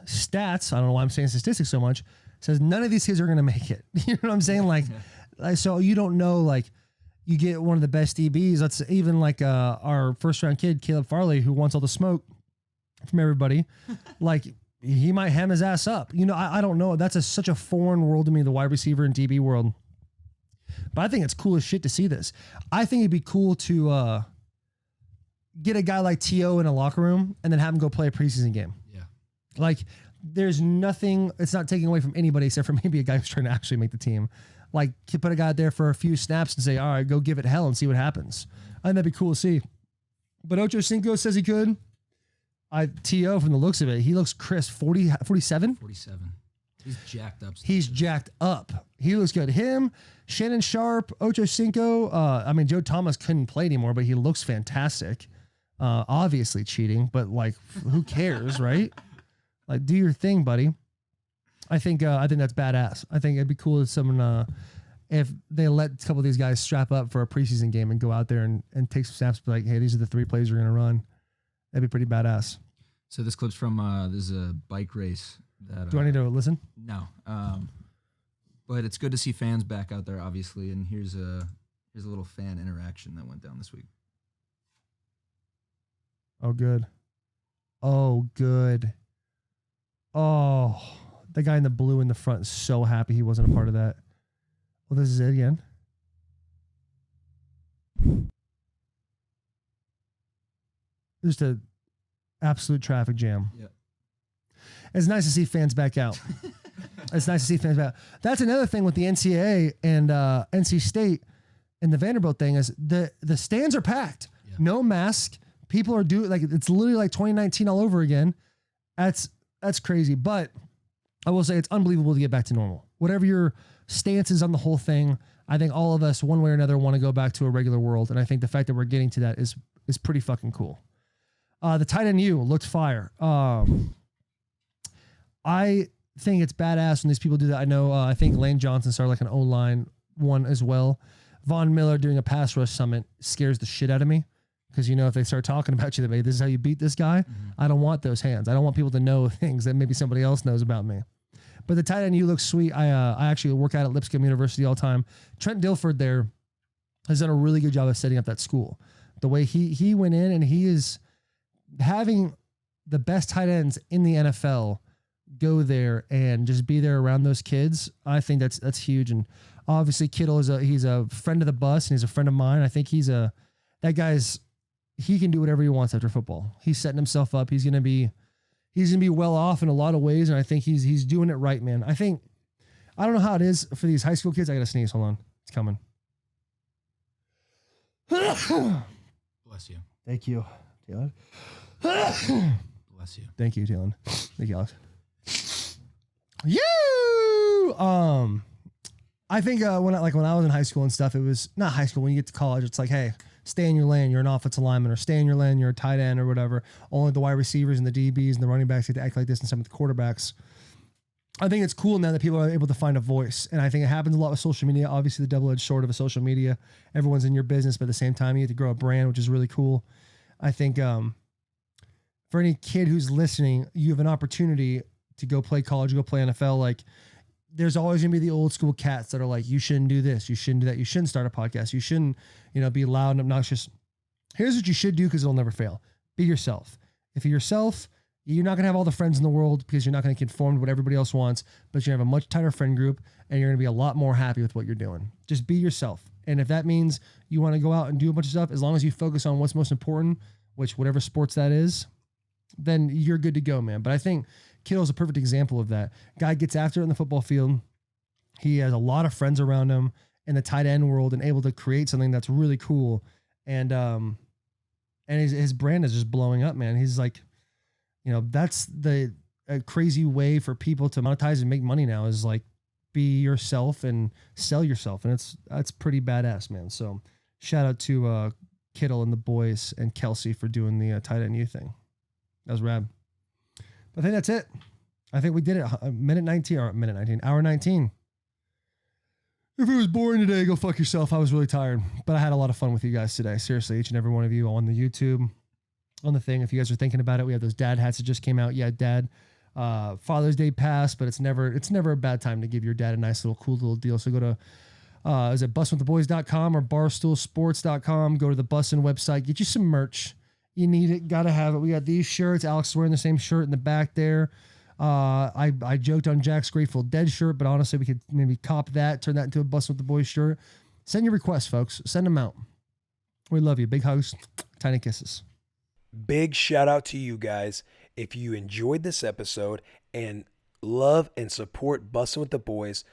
stats, I don't know why I'm saying statistics so much, says none of these kids are going to make it. You know what I'm saying? Like so you don't know, like, you get one of the best DBs. That's even like our first round kid, Caleb Farley, who wants all the smoke from everybody. Like, he might hem his ass up. You know, I don't know. That's such a foreign world to me, the wide receiver and DB world. But I think it's cool as shit to see this. I think it'd be cool to get a guy like T.O. in a locker room and then have him go play a preseason game. Yeah. Like, there's nothing, it's not taking away from anybody except for maybe a guy who's trying to actually make the team. Like, you put a guy out there for a few snaps and say, all right, go give it hell and see what happens. I think that'd be cool to see. But Ochocinco says he could. T.O., from the looks of it, he looks crisp. 47? 47. He's jacked up. He's jacked up. He looks good. Him, Shannon Sharp, Ochocinco. I mean, Joe Thomas couldn't play anymore, but he looks fantastic. Obviously cheating, but like, who cares, right? Like, do your thing, buddy. I think that's badass. I think it'd be cool if someone, if they let a couple of these guys strap up for a preseason game and go out there and take some snaps, be like, hey, these are the 3 plays we're going to run. That'd be pretty badass. So this clip's from, there's a bike race. Do I need to listen? No. But it's good to see fans back out there, obviously. And here's a little fan interaction that went down this week. Oh, good. Oh, good. Oh, the guy in the blue in the front is so happy he wasn't a part of that. Well, this is it again. Just a absolute traffic jam. Yeah. It's nice to see fans back out. It's nice to see fans back. That's another thing with the NCAA and NC State and the Vanderbilt thing is the stands are packed. Yeah. No mask. People are doing, like, it's literally like 2019 all over again. That's crazy. But I will say it's unbelievable to get back to normal. Whatever your stance is on the whole thing, I think all of us, one way or another, want to go back to a regular world. And I think the fact that we're getting to that is pretty fucking cool. The tight end U looked fire. I think it's badass when these people do that. I know, I think Lane Johnson started like an O-line one as well. Von Miller doing a pass rush summit scares the shit out of me. Because, you know, if they start talking about you, this is how you beat this guy. I don't want those hands. I don't want people to know things that maybe somebody else knows about me. But the tight end U looks sweet. I actually work out at Lipscomb University all the time. Trent Dilford there has done a really good job of setting up that school. The way he went in, and he is having the best tight ends in the NFL go there and just be there around those kids, I think that's huge. And obviously Kittle he's a friend of the bus and he's a friend of mine. I think he can do whatever he wants after football. He's setting himself up. He's gonna be well off in a lot of ways, and I think he's doing it right, man. I don't know how it is for these high school kids. I gotta sneeze. Hold on, it's coming. Bless you. Thank you, Taylor. Bless you. Thank you, Taylor. Thank you, Alex. You. I think when I was in high school and stuff, it was not high school. When you get to college, it's like, hey, stay in your lane. You're an offensive lineman, or stay in your lane. You're a tight end or whatever. Only the wide receivers and the DBs and the running backs get to act like this, and some of the quarterbacks. I think it's cool now that people are able to find a voice, and I think it happens a lot with social media. Obviously, the double-edged sword of a social media. Everyone's in your business, but at the same time, you get to grow a brand, which is really cool. I think for any kid who's listening, you have an opportunity to go play college, go play NFL. Like, there's always gonna be the old school cats that are like, you shouldn't do this, you shouldn't do that, you shouldn't start a podcast, you shouldn't, be loud and obnoxious. Here's what you should do, because it'll never fail. Be yourself. If you're yourself, you're not gonna have all the friends in the world, because you're not gonna conform to what everybody else wants, but you're gonna have a much tighter friend group, and you're gonna be a lot more happy with what you're doing. Just be yourself. And if that means you want to go out and do a bunch of stuff, as long as you focus on what's most important, which whatever sports that is, then you're good to go, man. But I think Kittle's a perfect example of that. Guy gets after it in the football field. He has a lot of friends around him in the tight end world and able to create something that's really cool. And his brand is just blowing up, man. He's like, that's a crazy way for people to monetize and make money now, is like, be yourself and sell yourself. And that's pretty badass, man. So shout out to Kittle and the boys and Kelsey for doing the tight end U thing. That was rad. I think that's it. I think we did it. Hour 19. If it was boring today, go fuck yourself. I was really tired, but I had a lot of fun with you guys today. Seriously, each and every one of you on the YouTube, on the thing. If you guys are thinking about it, we have those dad hats that just came out. Yeah, dad. Father's Day passed, but it's never a bad time to give your dad a nice little cool little deal. So go to is it bussinwiththeboys.com or barstoolsports.com. Go to the Bussin website. Get you some merch. You need it. Got to have it. We got these shirts. Alex is wearing the same shirt in the back there. I joked on Jack's Grateful Dead shirt, but honestly, we could maybe cop that, turn that into a Bussin' with the Boys shirt. Send your requests, folks. Send them out. We love you. Big hugs, tiny kisses. Big shout out to you guys. If you enjoyed this episode and love and support Bussin' with the Boys,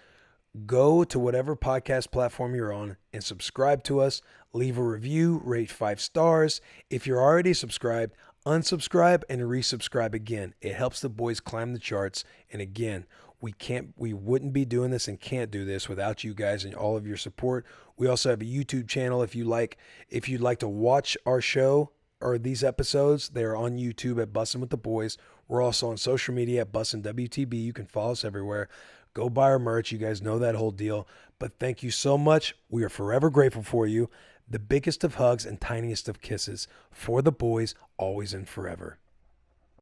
go to whatever podcast platform you're on and subscribe to us. Leave a review, rate 5 stars. If you're already subscribed, unsubscribe and resubscribe again. It helps the boys climb the charts. And again, we wouldn't be doing this and can't do this without you guys and all of your support. We also have a YouTube channel. If you'd like to watch our show or these episodes, they're on YouTube at Bussin' with the Boys. We're also on social media at Bussin' WTB. You can follow us everywhere. Go buy our merch. You guys know that whole deal. But thank you so much. We are forever grateful for you. The biggest of hugs and tiniest of kisses for the boys, always and forever.